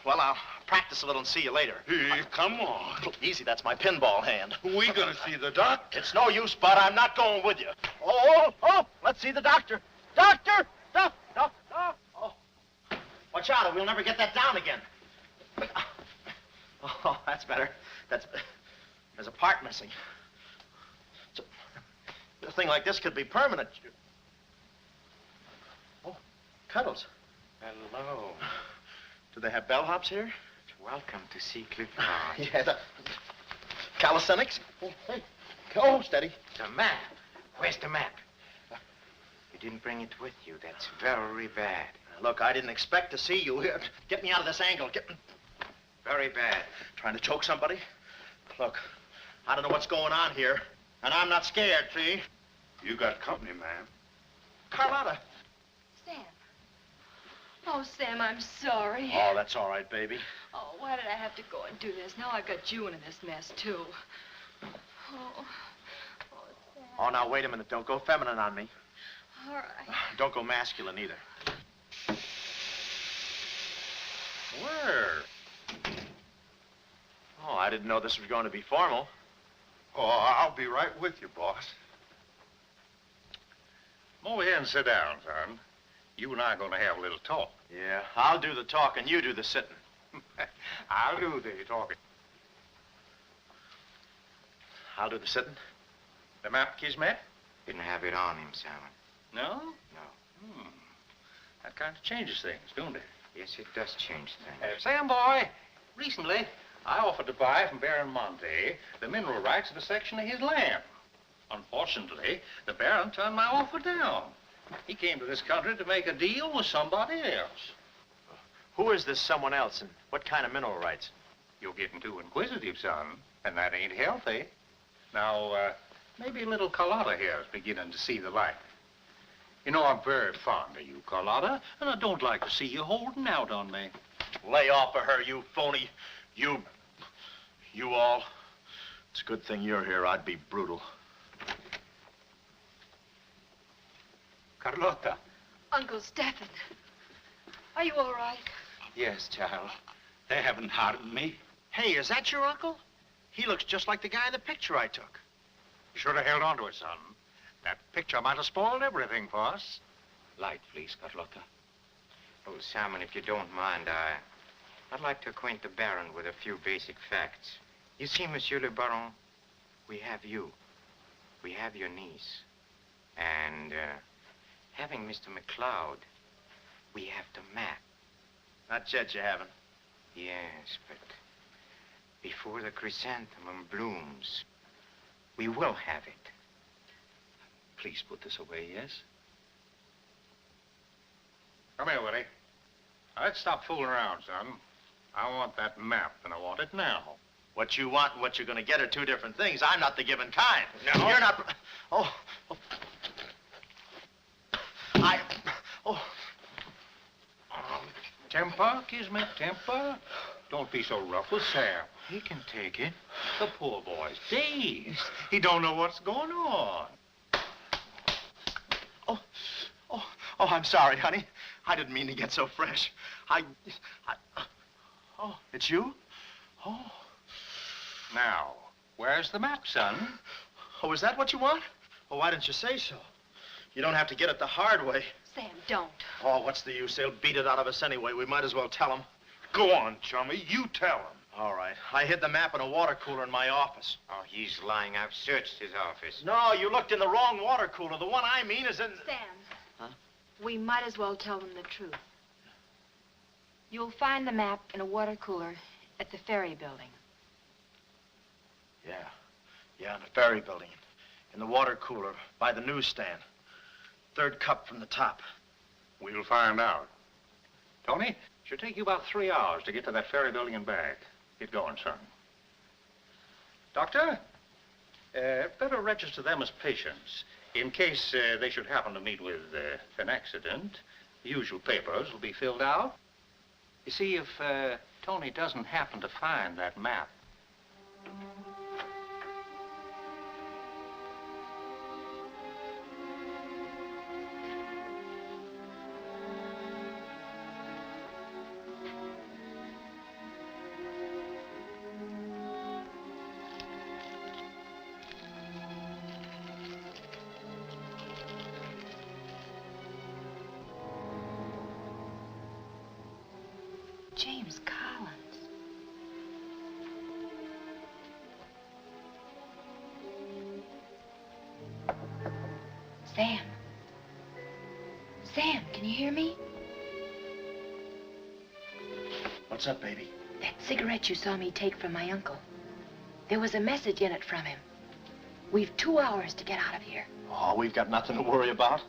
[SPEAKER 3] Well, I'll practice a little and see you later.
[SPEAKER 10] Hey, come on.
[SPEAKER 3] Easy, that's my pinball hand.
[SPEAKER 10] We gonna see the doctor.
[SPEAKER 3] It's no use, Bud. I'm not going with you. Oh, let's see the doctor. Doctor! Oh. Watch out, or we'll never get that down again. Oh, that's better. There's a part missing. A thing like this could be permanent. Oh, Cuddles.
[SPEAKER 8] Hello.
[SPEAKER 3] Do they have bellhops here?
[SPEAKER 8] Welcome to see Clifford.
[SPEAKER 3] Yeah, the calisthenics. Oh, hey. Oh, steady.
[SPEAKER 8] The map. Where's the map? You didn't bring it with you. That's very bad.
[SPEAKER 3] Look, I didn't expect to see you here. Get me out of this angle.
[SPEAKER 8] Very bad.
[SPEAKER 3] Trying to choke somebody? Look, I don't know what's going on here, and I'm not scared, see?
[SPEAKER 10] You got company, ma'am.
[SPEAKER 3] Carlotta.
[SPEAKER 4] Sam. Oh, Sam, I'm sorry.
[SPEAKER 3] Oh, that's all right, baby.
[SPEAKER 4] Oh, why did I have to go and do this? Now I've got you into this mess, too. Oh, Sam.
[SPEAKER 3] Oh, now, wait a minute. Don't go feminine on me.
[SPEAKER 4] All right.
[SPEAKER 3] Don't go masculine, either. Where? Oh, I didn't know this was going to be formal.
[SPEAKER 10] Oh, I'll be right with you, boss. Come over here and sit down, son. You and I are going to have a little talk.
[SPEAKER 3] Yeah, I'll do the talking, you do the sitting.
[SPEAKER 10] I'll do the talking.
[SPEAKER 3] I'll do the sitting.
[SPEAKER 10] The map, Kismet?
[SPEAKER 8] Didn't have it on him, Simon.
[SPEAKER 10] No?
[SPEAKER 8] No.
[SPEAKER 10] That kind of changes things, don't it?
[SPEAKER 8] Yes, it does change things.
[SPEAKER 10] Sam, boy, recently I offered to buy from Baron Monte the mineral rights of a section of his land. Unfortunately, the Baron turned my offer down. He came to this country to make a deal with somebody else.
[SPEAKER 3] Who is this someone else, and what kind of mineral rights?
[SPEAKER 10] You're getting too inquisitive, son, and that ain't healthy. Now, maybe little Carlotta here is beginning to see the light. You know, I'm very fond of you, Carlotta, and I don't like to see you holding out on me.
[SPEAKER 3] Lay off of her, you phony. You all. It's a good thing you're here. I'd be brutal.
[SPEAKER 10] Carlotta.
[SPEAKER 4] Uncle Stephen. Are you all right?
[SPEAKER 11] Yes, child. They haven't harmed me.
[SPEAKER 3] Hey, is that your uncle? He looks just like the guy in the picture I took.
[SPEAKER 10] You should have held on to it, son. That picture might have spoiled everything for us.
[SPEAKER 11] Light, please, Carlotta.
[SPEAKER 8] Oh, Simon, if you don't mind, I'd like to acquaint the Baron with a few basic facts. You see, Monsieur le Baron, we have you. We have your niece. And, having Mr. McLeod, we have the map.
[SPEAKER 3] Not yet, you haven't.
[SPEAKER 8] Yes, but before the chrysanthemum blooms, we will have it.
[SPEAKER 10] Please put this away, yes? Come here, Willie. Now, let's stop fooling around, son. I want that map, and I want it now.
[SPEAKER 3] What you want and what you're going to get are two different things. I'm not the given kind.
[SPEAKER 10] No.
[SPEAKER 3] You're not... Oh.
[SPEAKER 10] Temper, Kismet, temper. Don't be so rough with Sam.
[SPEAKER 8] He can take it.
[SPEAKER 10] The poor boy's dazed. He don't know what's going on.
[SPEAKER 3] Oh, I'm sorry, honey. I didn't mean to get so fresh. Oh, it's you? Oh.
[SPEAKER 10] Now, where's the map, son?
[SPEAKER 3] Oh, is that what you want? Well, why didn't you say so? You don't have to get it the hard way.
[SPEAKER 4] Sam, don't.
[SPEAKER 3] Oh, what's the use? They'll beat it out of us anyway. We might as well tell them.
[SPEAKER 10] Go on, chummy. You tell him.
[SPEAKER 3] All right. I hid the map in a water cooler in my office.
[SPEAKER 8] Oh, he's lying. I've searched his office.
[SPEAKER 3] No, you looked in the wrong water cooler. The one I mean is in...
[SPEAKER 4] Sam.
[SPEAKER 3] Huh?
[SPEAKER 4] We might as well tell them the truth. You'll find the map in a water cooler at the ferry building.
[SPEAKER 3] Yeah, in the ferry building. In the water cooler by the newsstand. Third cup from the top.
[SPEAKER 10] We'll find out. Tony, should take you about 3 hours to get to that ferry building and back. Get going, son. Doctor, better register them as patients. In case they should happen to meet with an accident, the usual papers will be filled out. You see, if Tony doesn't happen to find that map.
[SPEAKER 4] James Collins. Sam. Sam, can you hear me?
[SPEAKER 3] What's up, baby?
[SPEAKER 4] That cigarette you saw me take from my uncle. There was a message in it from him. We've 2 hours to get out of here.
[SPEAKER 3] Oh, we've got nothing to worry about.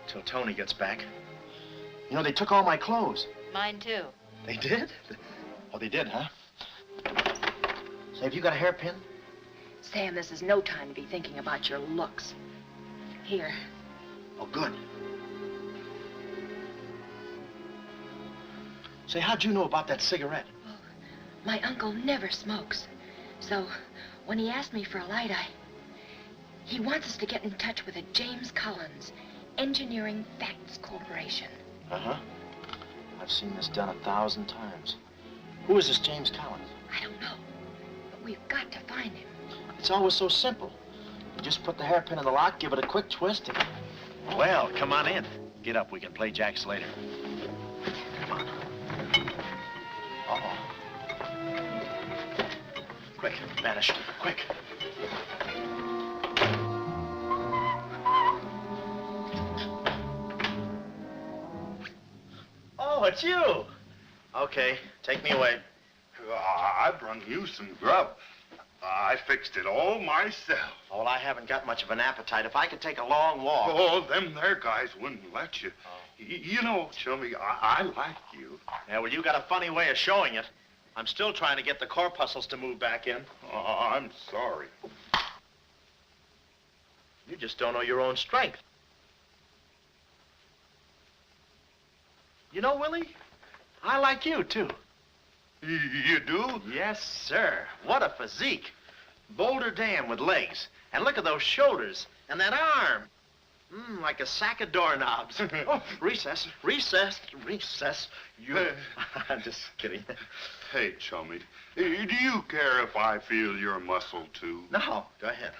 [SPEAKER 3] Till Tony gets back. You know, they took all my clothes.
[SPEAKER 4] Mine too.
[SPEAKER 3] They did? Oh, they did, huh? Say, have you got a hairpin?
[SPEAKER 4] Sam, this is no time to be thinking about your looks. Here.
[SPEAKER 3] Oh, good. Say, how'd you know about that cigarette?
[SPEAKER 4] Oh, my uncle never smokes. So, when he asked me for a light, he wants us to get in touch with a James Collins, Engineering Facts Corporation.
[SPEAKER 3] Uh-huh. I've seen this done 1,000 times. Who is this James Collins?
[SPEAKER 4] I don't know, but we've got to find him.
[SPEAKER 3] It's always so simple. You just put the hairpin in the lock, give it a quick twist, and...
[SPEAKER 5] Well, come on in. Get up. We can play jacks later.
[SPEAKER 3] Come on. Uh-oh. Quick, vanish. Quick. Oh, it's you. Okay, take me away.
[SPEAKER 13] I brung you some grub. I fixed it all myself.
[SPEAKER 3] Oh, well, I haven't got much of an appetite. If I could take a long walk...
[SPEAKER 13] Oh, them there guys wouldn't let you. You know, Chummy, I like you.
[SPEAKER 3] Yeah, well, you got a funny way of showing it. I'm still trying to get the corpuscles to move back in.
[SPEAKER 13] Oh, I'm sorry.
[SPEAKER 3] You just don't know your own strength. You know, Willie, I like you, too.
[SPEAKER 13] You do?
[SPEAKER 3] Yes, sir. What a physique. Boulder Dam with legs. And look at those shoulders. And that arm. Like a sack of doorknobs. Oh, recess, recess, recess. I'm just kidding.
[SPEAKER 13] Hey, Chummy, do you care if I feel your muscle, too?
[SPEAKER 3] No, go ahead.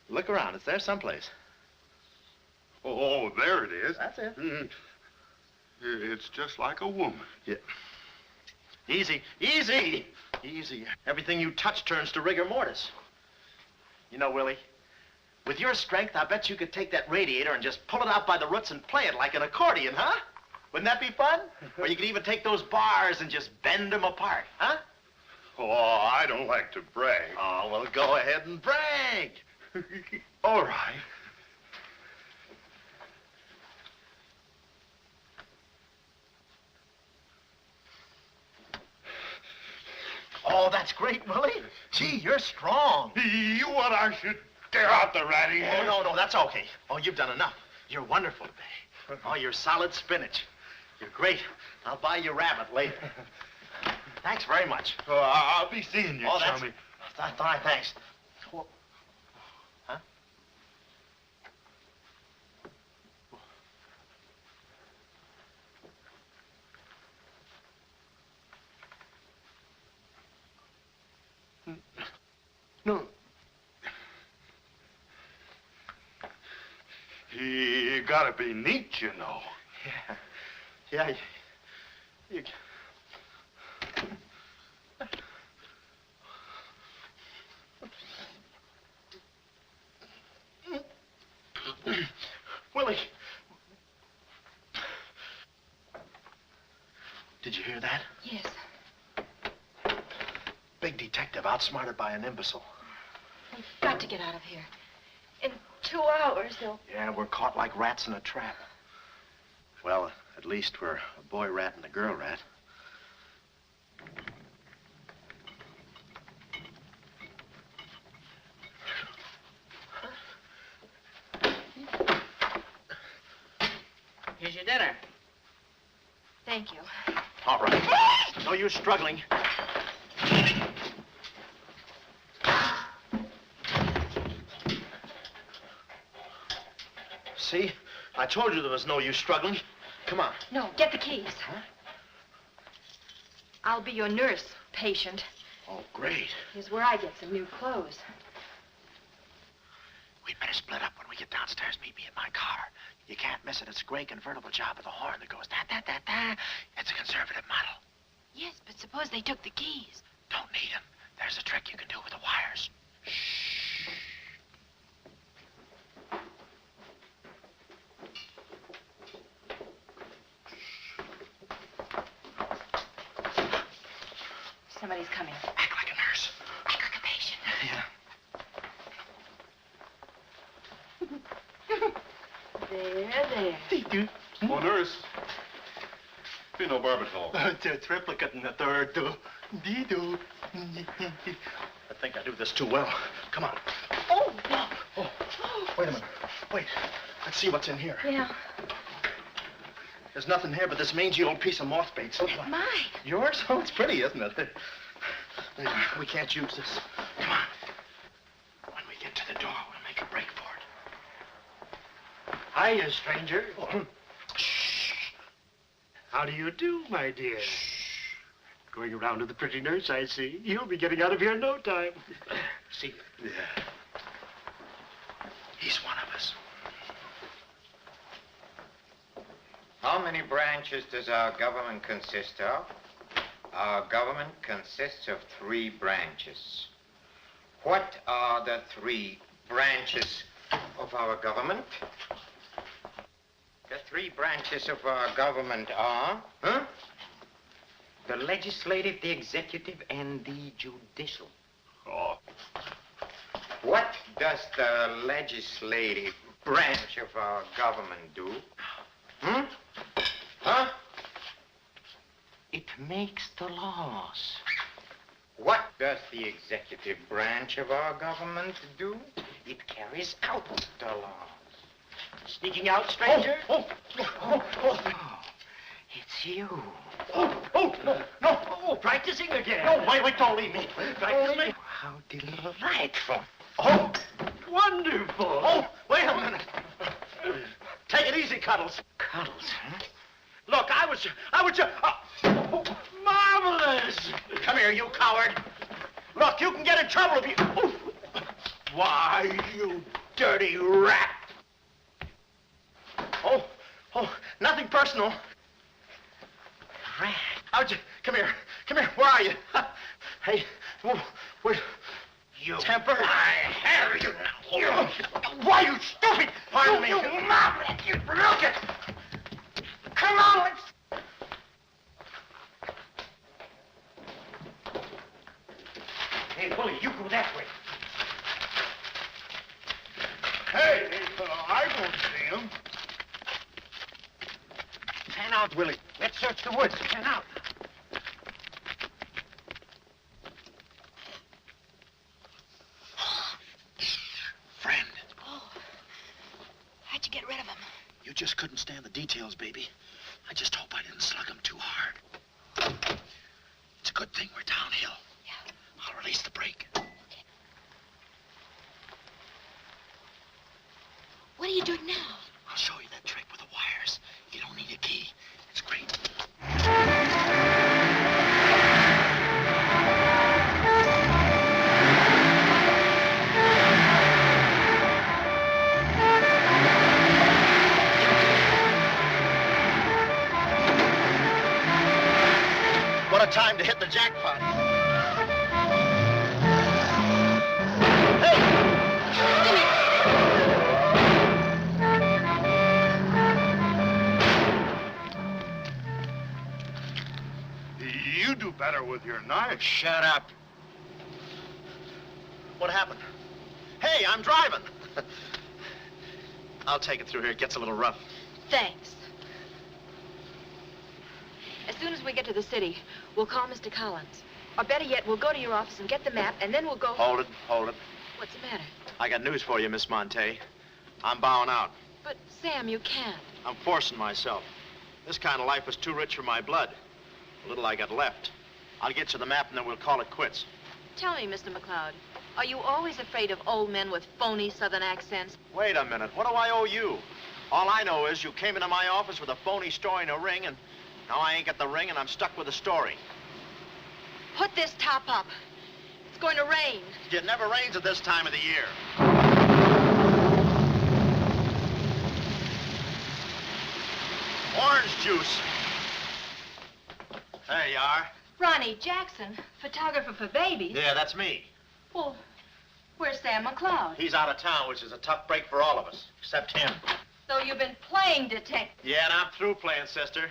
[SPEAKER 3] Look around. It's there someplace.
[SPEAKER 13] Oh, there it is.
[SPEAKER 3] That's it.
[SPEAKER 13] It's just like a woman.
[SPEAKER 3] Yeah. Easy, easy, easy. Everything you touch turns to rigor mortis. You know, Willie, With your strength, I bet you could take that radiator and just pull it out by the roots and play it like an accordion, huh? Wouldn't that be fun? Or you could even take those bars and just bend them apart, huh?
[SPEAKER 13] Oh, I don't like to brag.
[SPEAKER 3] Oh, well, go ahead and brag.
[SPEAKER 13] All right.
[SPEAKER 3] Oh, that's great, Willie. Gee, you're strong.
[SPEAKER 13] You want I should tear out the ratty
[SPEAKER 3] Oh, no, that's okay. Oh, you've done enough. You're wonderful today. Oh, you're solid spinach. You're great. I'll buy you rabbit later. Thanks very much.
[SPEAKER 13] Oh, I'll be seeing you, chummy.
[SPEAKER 3] That's all right, thanks. Well, huh? No.
[SPEAKER 13] You gotta be neat, you know.
[SPEAKER 3] Yeah. You... Willie. Did you hear that?
[SPEAKER 4] Yes.
[SPEAKER 3] Big detective outsmarted by an imbecile.
[SPEAKER 4] We've got to get out of here. In 2 hours, they'll...
[SPEAKER 3] Yeah, we're caught like rats in a trap. Well, at least we're a boy rat and a girl rat.
[SPEAKER 7] Here's your dinner.
[SPEAKER 4] Thank you.
[SPEAKER 3] All right. No use struggling. See? I told you there was no use struggling. Come on.
[SPEAKER 4] No, get the keys.
[SPEAKER 3] Huh?
[SPEAKER 4] I'll be your nurse, patient.
[SPEAKER 3] Oh, great.
[SPEAKER 4] Here's where I get some new clothes.
[SPEAKER 3] We'd better split up when we get downstairs. Meet me in my car. You can't miss it. It's a gray convertible job with a horn that goes da-da-da-da. It's a conservative model.
[SPEAKER 4] Yes, but suppose they took the keys.
[SPEAKER 3] Don't need them. There's a trick you can do with the wires.
[SPEAKER 4] Somebody's coming.
[SPEAKER 3] Act like a nurse.
[SPEAKER 4] Act like a patient.
[SPEAKER 3] Yeah.
[SPEAKER 4] There.
[SPEAKER 13] Oh, nurse. Be no barbital.
[SPEAKER 3] The triplicate and the third, too. Dee-doo. I think I do this too well. Come on.
[SPEAKER 4] Oh, no.
[SPEAKER 3] Oh, wait a minute. Wait. Let's see what's in here.
[SPEAKER 4] Yeah.
[SPEAKER 3] There's nothing here but this mangy old piece of moth bait. So
[SPEAKER 4] It's mine.
[SPEAKER 3] yours? Oh, it's pretty, isn't it? We can't use this. Come on. When we get to the door, we'll make a break for it.
[SPEAKER 12] Hiya, stranger.
[SPEAKER 3] Shh.
[SPEAKER 12] How do you do, my dear? Going around to the pretty nurse, I see. You'll be getting out of here in no time. See?
[SPEAKER 3] Yeah. He's one of us.
[SPEAKER 8] How many branches does our government consist of? Our government consists of 3 branches. What are the 3 branches of our government? The 3 branches of our government are, the legislative, the executive, and the judicial.
[SPEAKER 13] Oh.
[SPEAKER 8] What does the legislative branch of our government do? Huh? It makes the laws. What does the executive branch of our government do? It carries out the laws.
[SPEAKER 12] Sneaking out, stranger?
[SPEAKER 8] Oh, it's you.
[SPEAKER 12] No, practicing again.
[SPEAKER 3] No, wait, don't leave me.
[SPEAKER 12] Practice me.
[SPEAKER 8] How delightful.
[SPEAKER 12] Oh, wonderful.
[SPEAKER 3] Oh, wait a minute. Take it easy, Cuddles.
[SPEAKER 8] Cuddles, huh?
[SPEAKER 3] Look, I was
[SPEAKER 12] Marvelous.
[SPEAKER 3] Come here, you coward. Look, you can get in trouble if you... Why, you dirty rat. Oh, nothing personal.
[SPEAKER 8] Rat.
[SPEAKER 3] Come here. Where are you? Hey, where...
[SPEAKER 8] You.
[SPEAKER 3] Temper.
[SPEAKER 8] I have you now.
[SPEAKER 2] don't see him.
[SPEAKER 12] Pan out, Willie. Let's search the woods. Pan out.
[SPEAKER 5] Friend,
[SPEAKER 4] Oh. How'd you get rid of him?
[SPEAKER 5] you just couldn't stand the details, baby. I just hope I didn't slug him too hard. It's a good thing we're downhill.
[SPEAKER 4] Yeah.
[SPEAKER 5] I'll release the brake.
[SPEAKER 4] What are you doing now?
[SPEAKER 5] I'll show you that trick with the wires. You don't need a key. It's great. What a time to hit the jackpot.
[SPEAKER 13] You do better with your knife.
[SPEAKER 5] Shut up.
[SPEAKER 3] What happened? Hey, I'm driving. I'll take it through here. It gets a little rough.
[SPEAKER 4] Thanks. As soon as we get to the city, we'll call Mr. Collins. Or better yet, we'll go to your office and get the map, and then we'll go...
[SPEAKER 3] Hold it, hold it.
[SPEAKER 4] What's the matter?
[SPEAKER 3] I got news for you, Miss Monte. I'm bowing out.
[SPEAKER 4] But, Sam, you can't.
[SPEAKER 3] I'm forcing myself. This kind of life was too rich for my blood. The little I got left. I'll get you the map, and then we'll call it quits.
[SPEAKER 4] Tell me, Mr. McLeod, are you always afraid of old men with phony southern accents?
[SPEAKER 3] Wait a minute. What do I owe you? All I know is you came into my office with a phony story and a ring, and now I ain't got the ring, and I'm stuck with the story.
[SPEAKER 4] Put this top up. It's going to rain.
[SPEAKER 3] It never rains at this time of the year. Orange juice. There you are.
[SPEAKER 4] Ronnie Jackson, photographer for babies.
[SPEAKER 3] Yeah, that's me.
[SPEAKER 4] Well, where's Sam McLeod?
[SPEAKER 3] He's out of town, which is a tough break for all of us, except him.
[SPEAKER 4] So you've been playing detective.
[SPEAKER 3] Yeah, and I'm through playing, sister.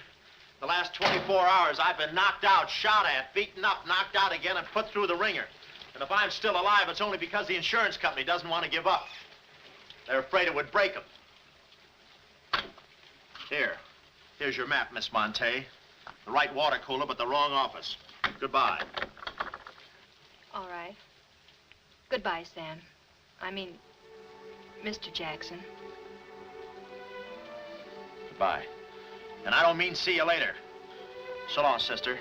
[SPEAKER 3] The last 24 hours, I've been knocked out, shot at, beaten up, knocked out again, and put through the ringer. And if I'm still alive, it's only because the insurance company doesn't want to give up. They're afraid it would break them. Here's your map, Miss Monte. The right water cooler, but the wrong office. Goodbye.
[SPEAKER 4] All right. Goodbye, Sam. I mean, Mr. Jackson.
[SPEAKER 3] Goodbye. And I don't mean see you later. So long, sister.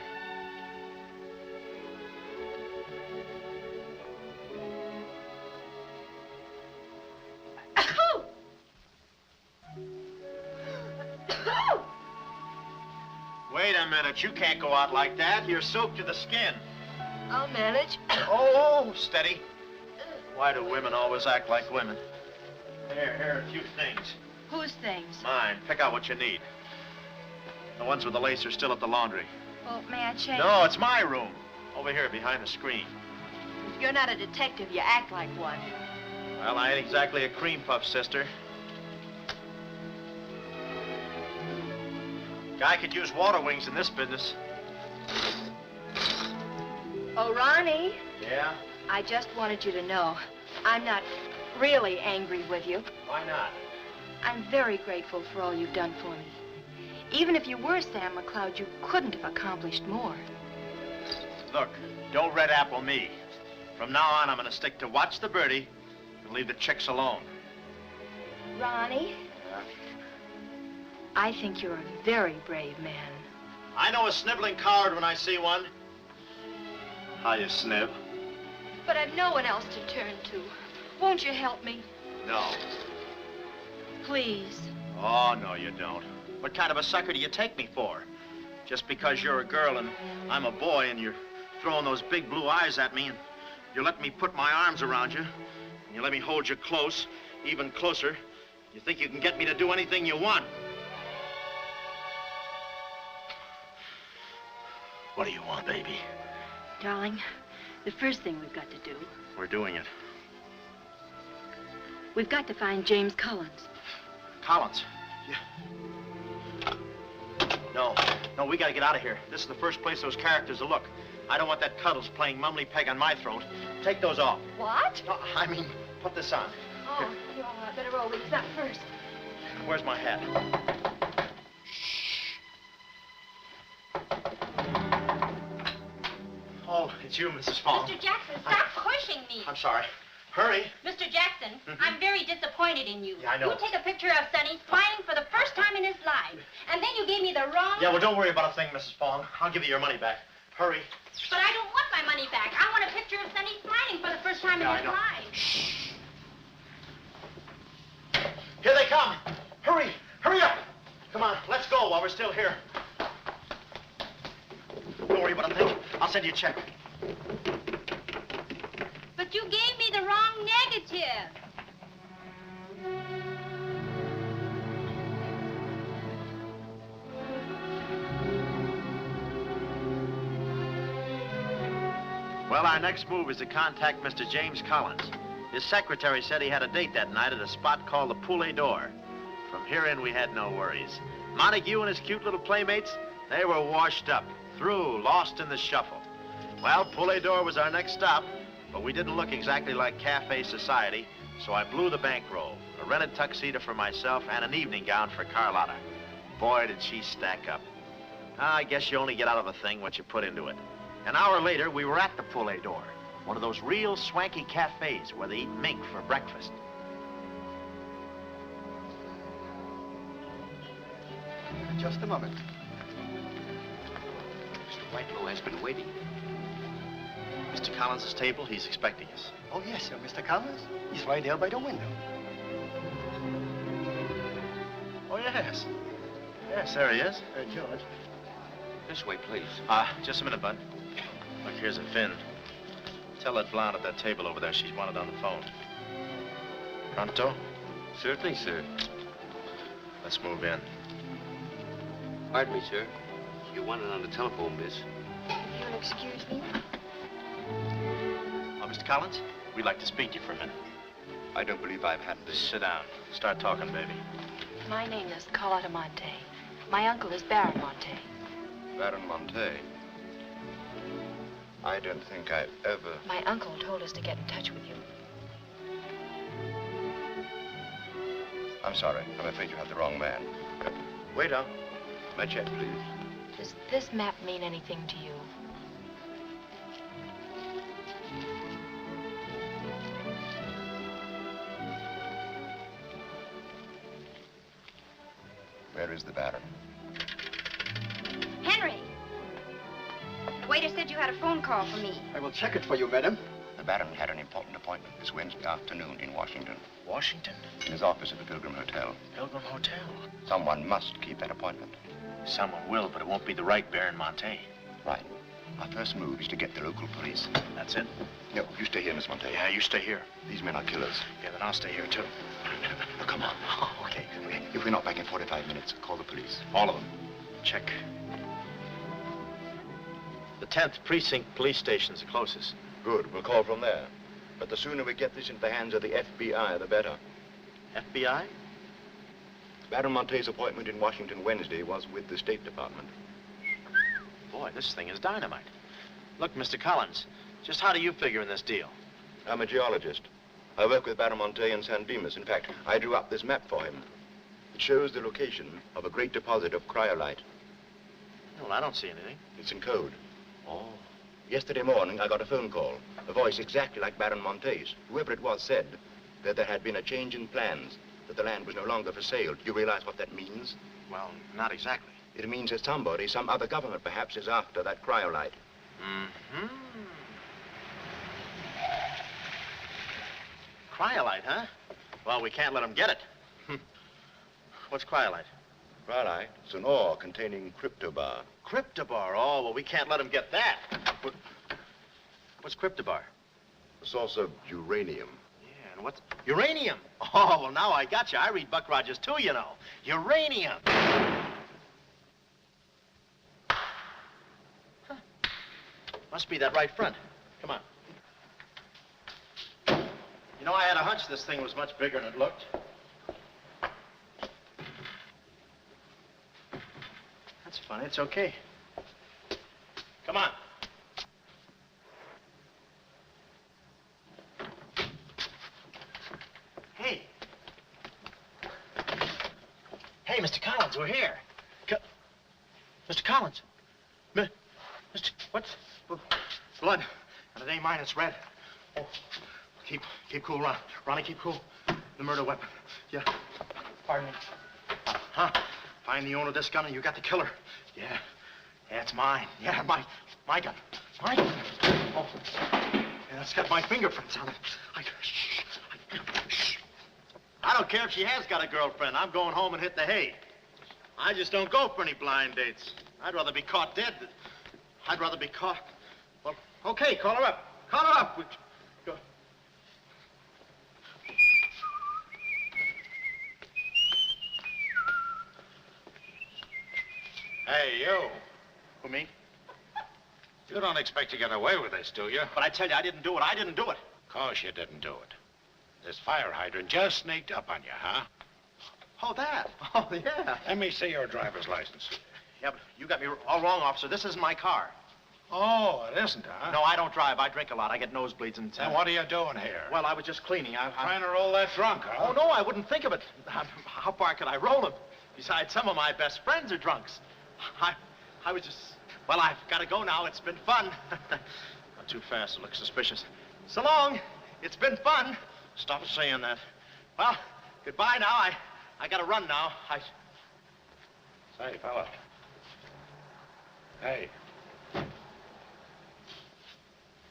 [SPEAKER 3] Wait a minute. You can't go out like that. You're soaked to the skin.
[SPEAKER 4] I'll manage.
[SPEAKER 3] Oh, steady. Why do women always act like women? Here are a few things.
[SPEAKER 4] Whose things?
[SPEAKER 3] Mine. Pick out what you need. The ones with the lace are still at the laundry.
[SPEAKER 4] Well, may I change?
[SPEAKER 3] No, it's my room. Over here behind the screen.
[SPEAKER 4] If you're not a detective, you act like one.
[SPEAKER 3] Well, I ain't exactly a cream puff, sister. Guy could use water wings in this business.
[SPEAKER 4] Oh, Ronnie.
[SPEAKER 3] Yeah?
[SPEAKER 4] I just wanted you to know I'm not really angry with you.
[SPEAKER 3] Why not?
[SPEAKER 4] I'm very grateful for all you've done for me. Even if you were Sam McLeod, you couldn't have accomplished more.
[SPEAKER 3] Look, don't red apple me. From now on, I'm going to stick to watch the birdie and leave the chicks alone.
[SPEAKER 4] Ronnie,
[SPEAKER 3] Yeah?
[SPEAKER 4] I think you're a very brave man.
[SPEAKER 3] I know a sniveling coward when I see one. How you snib?
[SPEAKER 4] But I've no one else to turn to. Won't you help me?
[SPEAKER 3] No.
[SPEAKER 4] Please.
[SPEAKER 3] Oh, no, you don't. What kind of a sucker do you take me for? Just because you're a girl and I'm a boy and you're throwing those big blue eyes at me and you let me put my arms around you and you let me hold you close, even closer, you think you can get me to do anything you want. What do you want, baby?
[SPEAKER 4] Darling, the first thing we've got to do,
[SPEAKER 3] We're doing it.
[SPEAKER 4] we've got to find James Collins.
[SPEAKER 3] Collins. No, we gotta get out of here. This is the first place those characters will look. I don't want that Cuddles playing mumbly peg on my throat. Take those off.
[SPEAKER 4] What?
[SPEAKER 3] No, I mean, put this on.
[SPEAKER 4] Oh, you're all right. Better roll these out first.
[SPEAKER 3] Where's my hat? Oh, it's you, Mrs. Fong.
[SPEAKER 6] Mr. Jackson, stop pushing me.
[SPEAKER 3] I'm sorry. Hurry.
[SPEAKER 6] Mr. Jackson, I'm very disappointed in you.
[SPEAKER 3] Yeah, I know.
[SPEAKER 6] You take a picture of Sonny smiling for the first time in his life, and then you gave me the wrong...
[SPEAKER 3] Yeah, well, don't worry about a thing, Mrs. Fong. I'll give you your money back. Hurry.
[SPEAKER 6] But I don't want my money back. I want a picture of Sonny smiling for the first time in his life.
[SPEAKER 3] Shh. Here they come. Hurry. Hurry up. Come on, let's go while we're still here. Don't worry about a thing. I'll send you a check.
[SPEAKER 6] But you gave me the wrong negative.
[SPEAKER 3] Well, our next move is to contact Mr. James Collins. His secretary said he had a date that night at a spot called the Poulet d'Or. From here in, we had no worries. Montague and his cute little playmates, they were washed up, through, lost in the shuffle. Well, Poulet d'Or was our next stop, but we didn't look exactly like cafe society, so I blew the bankroll, a rented tuxedo for myself and an evening gown for Carlotta. Boy, did she stack up. I guess you only get out of a thing what you put into it. An hour later, we were at the Poulet d'Or, one of those real swanky cafes where they eat mink for breakfast.
[SPEAKER 2] Just a moment.
[SPEAKER 11] Mr. Whitelaw has been waiting.
[SPEAKER 3] Mr. Collins' table, he's expecting us.
[SPEAKER 2] Oh, yes, sir. Mr. Collins? He's right there by the window.
[SPEAKER 3] Oh, yes. Yes, there he is.
[SPEAKER 2] George.
[SPEAKER 11] This way, please.
[SPEAKER 3] Just a minute, Bud. Look, here's a Finn. Tell that blonde at that table over there she's wanted on the phone. Pronto?
[SPEAKER 11] Certainly, sir.
[SPEAKER 3] Let's move in.
[SPEAKER 11] Pardon me, sir. You wanted on the telephone, miss.
[SPEAKER 4] You'll excuse me?
[SPEAKER 3] Well, Mr. Collins, we'd like to speak to you for a minute.
[SPEAKER 1] I don't believe I've had this.
[SPEAKER 3] Sit down. Start talking, baby.
[SPEAKER 4] My name is Carlotta Monte. My uncle is Baron Monte.
[SPEAKER 1] Baron Monte. I don't think I've ever...
[SPEAKER 4] My uncle told us to get in touch with you.
[SPEAKER 1] I'm sorry. I'm afraid you have the wrong man.
[SPEAKER 3] Waiter.
[SPEAKER 1] My check, please.
[SPEAKER 4] Does this map mean anything to you?
[SPEAKER 1] Where is the Baron?
[SPEAKER 6] Henry! The waiter said you had a phone call for me.
[SPEAKER 2] I will check it for you, madam.
[SPEAKER 1] The Baron had an important appointment this Wednesday afternoon in Washington.
[SPEAKER 3] Washington?
[SPEAKER 1] In his office at the Pilgrim Hotel.
[SPEAKER 3] Pilgrim Hotel?
[SPEAKER 1] Someone must keep that appointment.
[SPEAKER 3] Someone will, but it won't be the right Baron Monte.
[SPEAKER 1] Right. Our first move is to get the local police.
[SPEAKER 3] That's it?
[SPEAKER 1] No, you stay here, Miss Monte.
[SPEAKER 3] Yeah, you stay here.
[SPEAKER 1] These men are killers.
[SPEAKER 3] Yeah, then I'll stay here, too.
[SPEAKER 1] Now, come on.
[SPEAKER 3] Okay.
[SPEAKER 1] If we're not back in 45 minutes, call the police.
[SPEAKER 3] All of them. Check. The 10th Precinct Police Station's the closest.
[SPEAKER 1] Good. We'll call from there. But the sooner we get this into the hands of the FBI, the better.
[SPEAKER 3] FBI?
[SPEAKER 1] Baron Monte's appointment in Washington Wednesday was with the State Department.
[SPEAKER 3] Boy, this thing is dynamite. Look, Mr. Collins, just how do you figure in this deal?
[SPEAKER 1] I'm a geologist. I work with Baron Monte in San Dimas. In fact, I drew up this map for him. It shows the location of a great deposit of cryolite.
[SPEAKER 3] Well, I don't see anything.
[SPEAKER 1] It's in code.
[SPEAKER 3] Oh.
[SPEAKER 1] Yesterday morning, I got a phone call. A voice exactly like Baron Monte's. Whoever it was said that there had been a change in plans, that the land was no longer for sale. Do you realize what that means?
[SPEAKER 3] Well, not exactly.
[SPEAKER 1] It means that somebody, some other government perhaps, is after that cryolite.
[SPEAKER 3] Mm-hmm. Cryolite, huh? Well, we can't let them get it. What's cryolite?
[SPEAKER 1] Cryolite? It's an ore containing cryptobar.
[SPEAKER 3] Cryptobar? Oh, well, we can't let them get that. What's cryptobar?
[SPEAKER 1] A source of uranium.
[SPEAKER 3] Yeah, and what's... Uranium! Oh, well, now I got you. I read Buck Rogers, too, you know. Uranium! Huh. Must be that right front. Come on. You know, I had a hunch this thing was much bigger than it looked. That's funny. It's okay. Come on. Hey. Hey, Mr. Collins, we're here. Mr. Collins. Mr. What's... Blood. And it ain't mine, it's red. Oh, keep cool, Ron. Ronnie, keep cool. The murder weapon. Yeah. Pardon me. Huh? Find the owner of this gun and you got the killer. Yeah. Yeah, it's mine. Yeah, my gun. My gun. Oh. Yeah, it's got my fingerprints on it. I don't care if she has got a girlfriend. I'm going home and hit the hay. I just don't go for any blind dates. I'd rather be caught dead than... I'd rather be caught... Well, okay, call her up. Call her up. Go.
[SPEAKER 10] Hey, you.
[SPEAKER 3] Who, me?
[SPEAKER 10] You don't expect to get away with this, do you?
[SPEAKER 3] But I tell you, I didn't do it. I didn't do it.
[SPEAKER 10] Of course you didn't do it. This fire hydrant just sneaked up on you, huh?
[SPEAKER 3] Oh, that. Oh, yeah.
[SPEAKER 10] Let me see your driver's license.
[SPEAKER 3] Yeah, but you got me all wrong, officer. This isn't my car.
[SPEAKER 10] Oh, it isn't, huh?
[SPEAKER 3] No, I don't drive. I drink a lot. I get nosebleeds and...
[SPEAKER 10] Then what are you doing here?
[SPEAKER 3] Well, I was just cleaning.
[SPEAKER 10] Trying to roll that drunk, huh?
[SPEAKER 3] Oh, no, I wouldn't think of it. How far could I roll him? Besides, some of my best friends are drunks. I was just... Well, I've got to go now. It's been fun. Not too fast. It looks suspicious. So long. It's been fun. Stop saying that. Well, goodbye now. I got to run now.
[SPEAKER 10] Say, fella. Hey.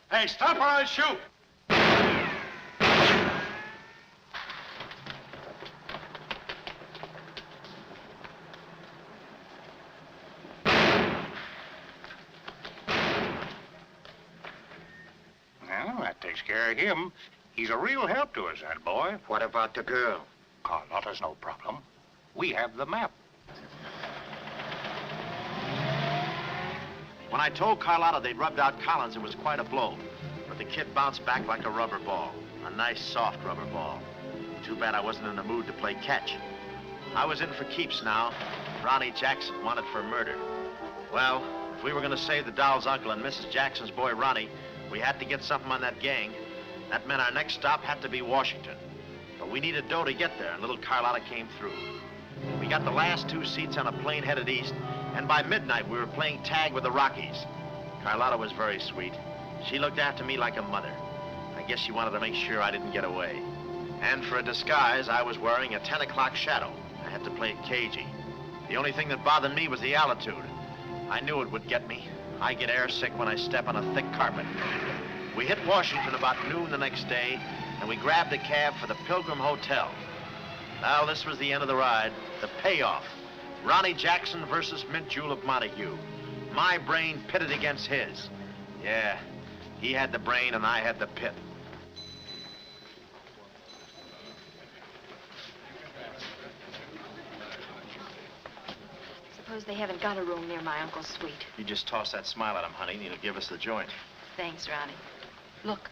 [SPEAKER 10] Hey, stop or I'll shoot! Well, that takes care of him. He's a real help to us, that boy.
[SPEAKER 8] What about the girl?
[SPEAKER 10] Carlotta's no problem. We have the map.
[SPEAKER 3] When I told Carlotta they'd rubbed out Collins, it was quite a blow. But the kid bounced back like a rubber ball. A nice, soft rubber ball. Too bad I wasn't in the mood to play catch. I was in for keeps now. Ronnie Jackson wanted for murder. Well, if we were going to save the doll's uncle and Mrs. Jackson's boy, Ronnie, we had to get something on that gang. That meant our next stop had to be Washington. But we needed dough to get there, and little Carlotta came through. We got the last 2 seats on a plane headed east, and by midnight we were playing tag with the Rockies. Carlotta was very sweet. She looked after me like a mother. I guess she wanted to make sure I didn't get away. And for a disguise, I was wearing a 10 o'clock shadow. I had to play it cagey. The only thing that bothered me was the altitude. I knew it would get me. I get airsick when I step on a thick carpet. We hit Washington about noon the next day, and we grabbed a cab for the Pilgrim Hotel. Now, this was the end of the ride, the payoff. Ronnie Jackson versus Mint Julep Montague. My brain pitted against his. Yeah, he had the brain and I had the pit.
[SPEAKER 4] Suppose they haven't got a room near my uncle's suite.
[SPEAKER 3] You just toss that smile at him, honey, and he'll give us the joint.
[SPEAKER 4] Thanks, Ronnie. Look.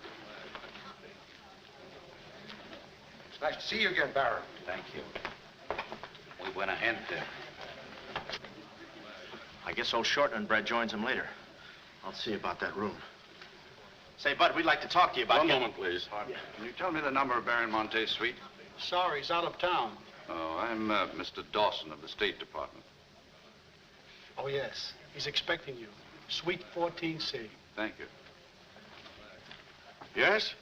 [SPEAKER 10] It's nice to see you again, Baron.
[SPEAKER 11] Thank you. Muy buena gente.
[SPEAKER 3] I guess old Shortland Bread joins him later. I'll see about that room. Say, Bud, we'd like to talk to you about...
[SPEAKER 1] One moment, please.
[SPEAKER 3] Yeah.
[SPEAKER 1] Can you tell me the number of Baron Monte's suite?
[SPEAKER 12] Sorry, he's out of town.
[SPEAKER 1] Oh, I'm Mr. Dawson of the State Department.
[SPEAKER 12] Oh, yes. He's expecting you. Suite 14C.
[SPEAKER 1] Thank you.
[SPEAKER 10] Yes?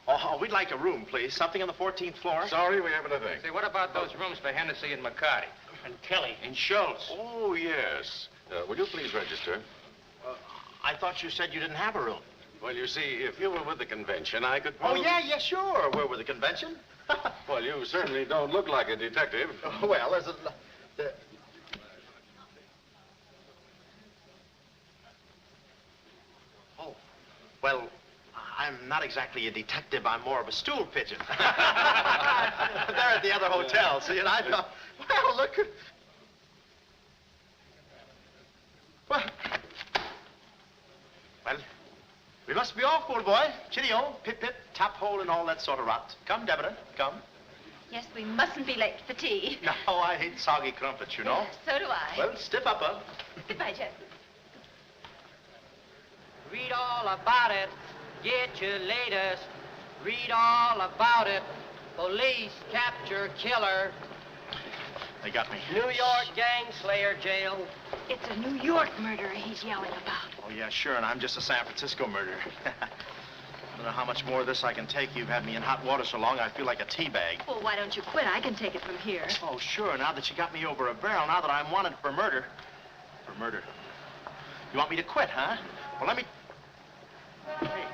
[SPEAKER 3] Oh, we'd like a room, please. Something on the 14th floor.
[SPEAKER 10] Sorry, we haven't a thing.
[SPEAKER 14] Say, what about those rooms for Hennessy and McCarty?
[SPEAKER 12] And Kelly.
[SPEAKER 3] And Schultz.
[SPEAKER 10] Oh, yes. Will you please register?
[SPEAKER 3] I thought you said you didn't have a room.
[SPEAKER 10] Well, you see, if you were with the convention, I could...
[SPEAKER 3] Oh, yeah, sure. We're with the convention.
[SPEAKER 10] Well, you certainly don't look like a detective.
[SPEAKER 3] Oh, well, there's a... Oh, well, I'm not exactly a detective. I'm more of a stool pigeon. They're at the other hotel, see, and I thought, well, look at... Well, we must be off, old boy. Chitty-o, pip-pip, tap-hole, and all that sort of rot. Come, Deborah, come.
[SPEAKER 6] Yes, we mustn't be late for tea.
[SPEAKER 3] No, I hate soggy crumpets, you know.
[SPEAKER 6] So do I.
[SPEAKER 3] Well, stiff upper.
[SPEAKER 6] Goodbye, Jeff.
[SPEAKER 7] Read all about it. Get your latest. Read all about it. Police capture killer.
[SPEAKER 3] They got me.
[SPEAKER 15] New York gang slayer jail.
[SPEAKER 4] It's a New York murderer he's yelling about.
[SPEAKER 3] Oh, yeah, sure, and I'm just a San Francisco murderer. I don't know how much more of this I can take. You've had me in hot water so long, I feel like a tea bag.
[SPEAKER 4] Well, why don't you quit? I can take it from here.
[SPEAKER 3] Oh, sure, now that you got me over a barrel, now that I'm wanted for murder. For murder. You want me to quit, huh? Well, let me... Hey.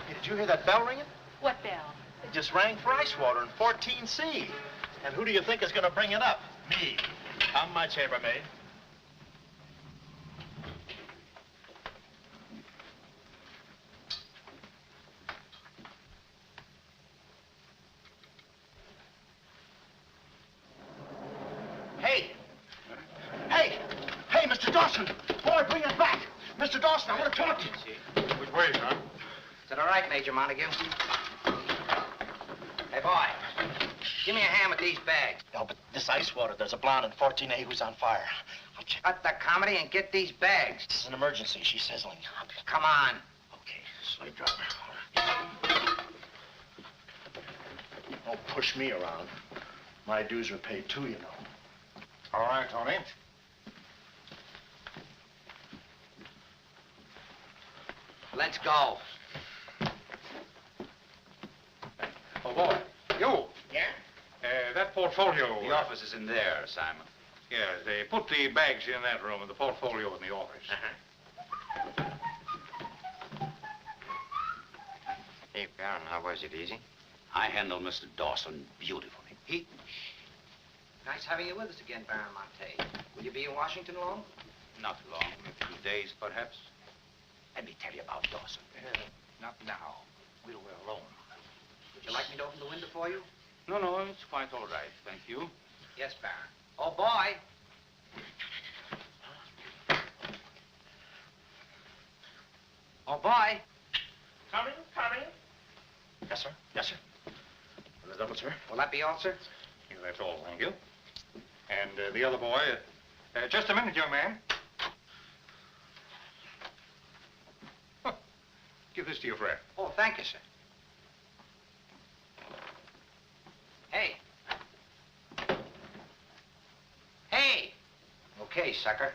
[SPEAKER 3] Hey, did you hear that bell ringing?
[SPEAKER 4] What bell?
[SPEAKER 3] It just rang for ice water in 14C. And who do you think is going to bring it up? Me. I'm my chambermaid. Hey! Hey! Hey, Mr. Dawson! Boy, bring it back! Mr. Dawson, I want to talk to you.
[SPEAKER 10] Which way, son?
[SPEAKER 15] Is that all right, Major Montague? Hey, boy. Give me a hand with these bags.
[SPEAKER 3] No, but this ice water, there's a blonde in 14A who's on fire. I'll check.
[SPEAKER 15] Cut the comedy and get these bags.
[SPEAKER 3] This is an emergency. She's sizzling.
[SPEAKER 15] Come on.
[SPEAKER 3] Okay, slave driver. Don't push me around. My dues are paid too, you know.
[SPEAKER 10] All right, Tony.
[SPEAKER 15] Let's go.
[SPEAKER 10] Oh, boy. You.
[SPEAKER 15] Yeah?
[SPEAKER 10] That portfolio.
[SPEAKER 14] The office is in there, Simon.
[SPEAKER 10] Yeah, they put the bags in that room and the portfolio in the office.
[SPEAKER 15] Hey, Baron, how was it? Easy?
[SPEAKER 14] I handled Mr. Dawson beautifully.
[SPEAKER 15] Nice having you with us again, Baron Monte. Will you be in Washington long?
[SPEAKER 14] Not long, a few days, perhaps. Let me tell you about Dawson.
[SPEAKER 10] Not now. We're alone.
[SPEAKER 15] Would you like me to open the window for you?
[SPEAKER 14] No, it's quite all right, thank you.
[SPEAKER 15] Yes, Baron. Oh, boy. Oh, boy.
[SPEAKER 10] Coming.
[SPEAKER 3] Yes, sir. Yes, sir. On the double, sir.
[SPEAKER 15] Will that be all, sir?
[SPEAKER 10] Yeah, that's all, thank you. And the other boy, just a minute, young man. Huh. Give this to your friend.
[SPEAKER 15] Oh, thank you, sir. Hey. Hey. Okay, sucker.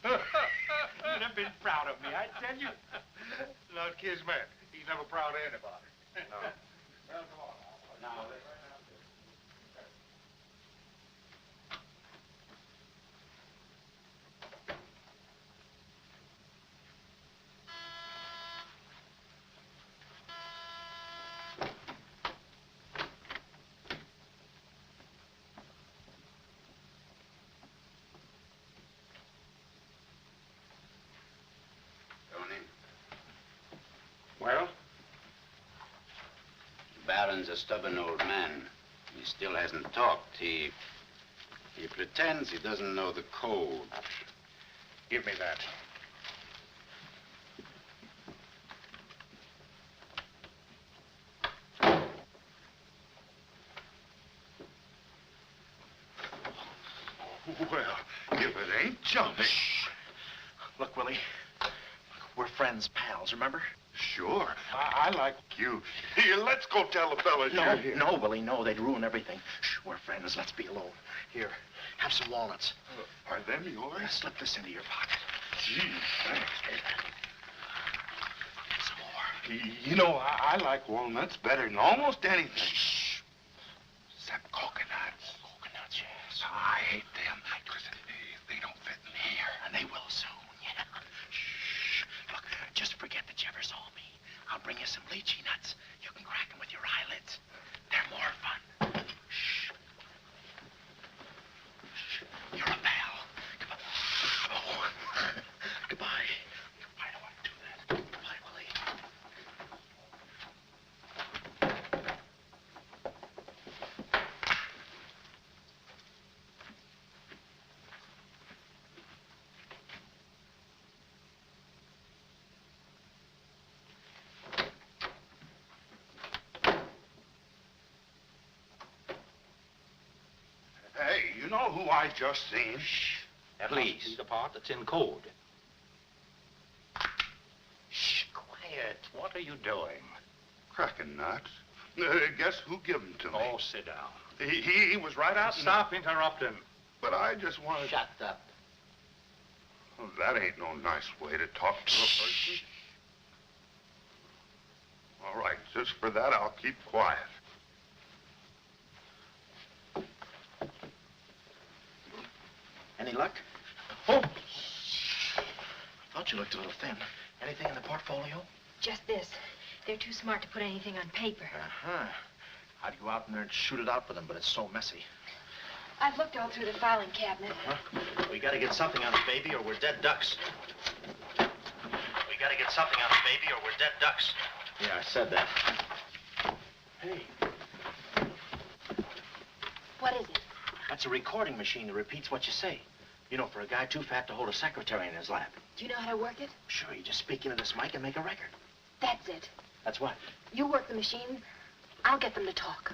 [SPEAKER 10] You'd have been proud of me, I tell you. Not Kismet. He's never proud of anybody. No. Well, come on now. Well?
[SPEAKER 14] The Baron's a stubborn old man. He still hasn't talked. He pretends he doesn't know the code.
[SPEAKER 10] Give me that.
[SPEAKER 13] Well, if it ain't jumping.
[SPEAKER 3] Look, Willie. We're friends, pals, remember?
[SPEAKER 13] Sure. I like you. Here, let's go tell the fellas you're here.
[SPEAKER 3] No, Willie, no. They'd ruin everything. Shh, we're friends. Let's be alone. Here, have some walnuts.
[SPEAKER 13] Are them yours?
[SPEAKER 3] Slip this into your pocket.
[SPEAKER 13] Gee, thanks.
[SPEAKER 3] Some more.
[SPEAKER 13] You know, I like walnuts better than almost anything. Shh. Except coconuts.
[SPEAKER 3] Coconuts, yes.
[SPEAKER 13] I hate them because they don't fit in here.
[SPEAKER 3] And they will soon, yeah. Shh. Look, just forget that you ever saw me. I'll bring you some lychee nuts. You can crack them with your eyelids. They're more fun. Shh. Shh. You're a pal. Come on. Oh. Goodbye. I don't want to do that. Goodbye, Willie.
[SPEAKER 13] Hey, you know who I just seen?
[SPEAKER 3] Shh.
[SPEAKER 10] At least the part that's in code. Shh, quiet. What are you doing?
[SPEAKER 13] Cracking nuts. Guess who gave them to me?
[SPEAKER 10] Oh, sit down.
[SPEAKER 13] He was right out.
[SPEAKER 10] Stop interrupting.
[SPEAKER 13] But I just wanted.
[SPEAKER 3] Shut up.
[SPEAKER 13] Well, that ain't no nice way to talk to a person. All right, just for that, I'll keep quiet.
[SPEAKER 5] Any luck? Oh! Thought you looked a little thin. Anything in the portfolio?
[SPEAKER 4] Just this. They're too smart to put anything on paper.
[SPEAKER 5] Uh-huh. I'd go out in there and shoot it out with them, but it's so messy.
[SPEAKER 4] I've looked all through the filing cabinet.
[SPEAKER 5] Uh-huh. We gotta get something on it, baby, or we're dead ducks. We gotta get something on it, baby, or we're dead ducks. Yeah, I said that. Hey.
[SPEAKER 4] What is it?
[SPEAKER 5] That's a recording machine that repeats what you say. You know, for a guy too fat to hold a secretary in his lap.
[SPEAKER 4] Do you know how to work it?
[SPEAKER 5] Sure, you just speak into this mic and make a record.
[SPEAKER 4] That's it.
[SPEAKER 5] That's what?
[SPEAKER 4] You work the machine. I'll get them to talk.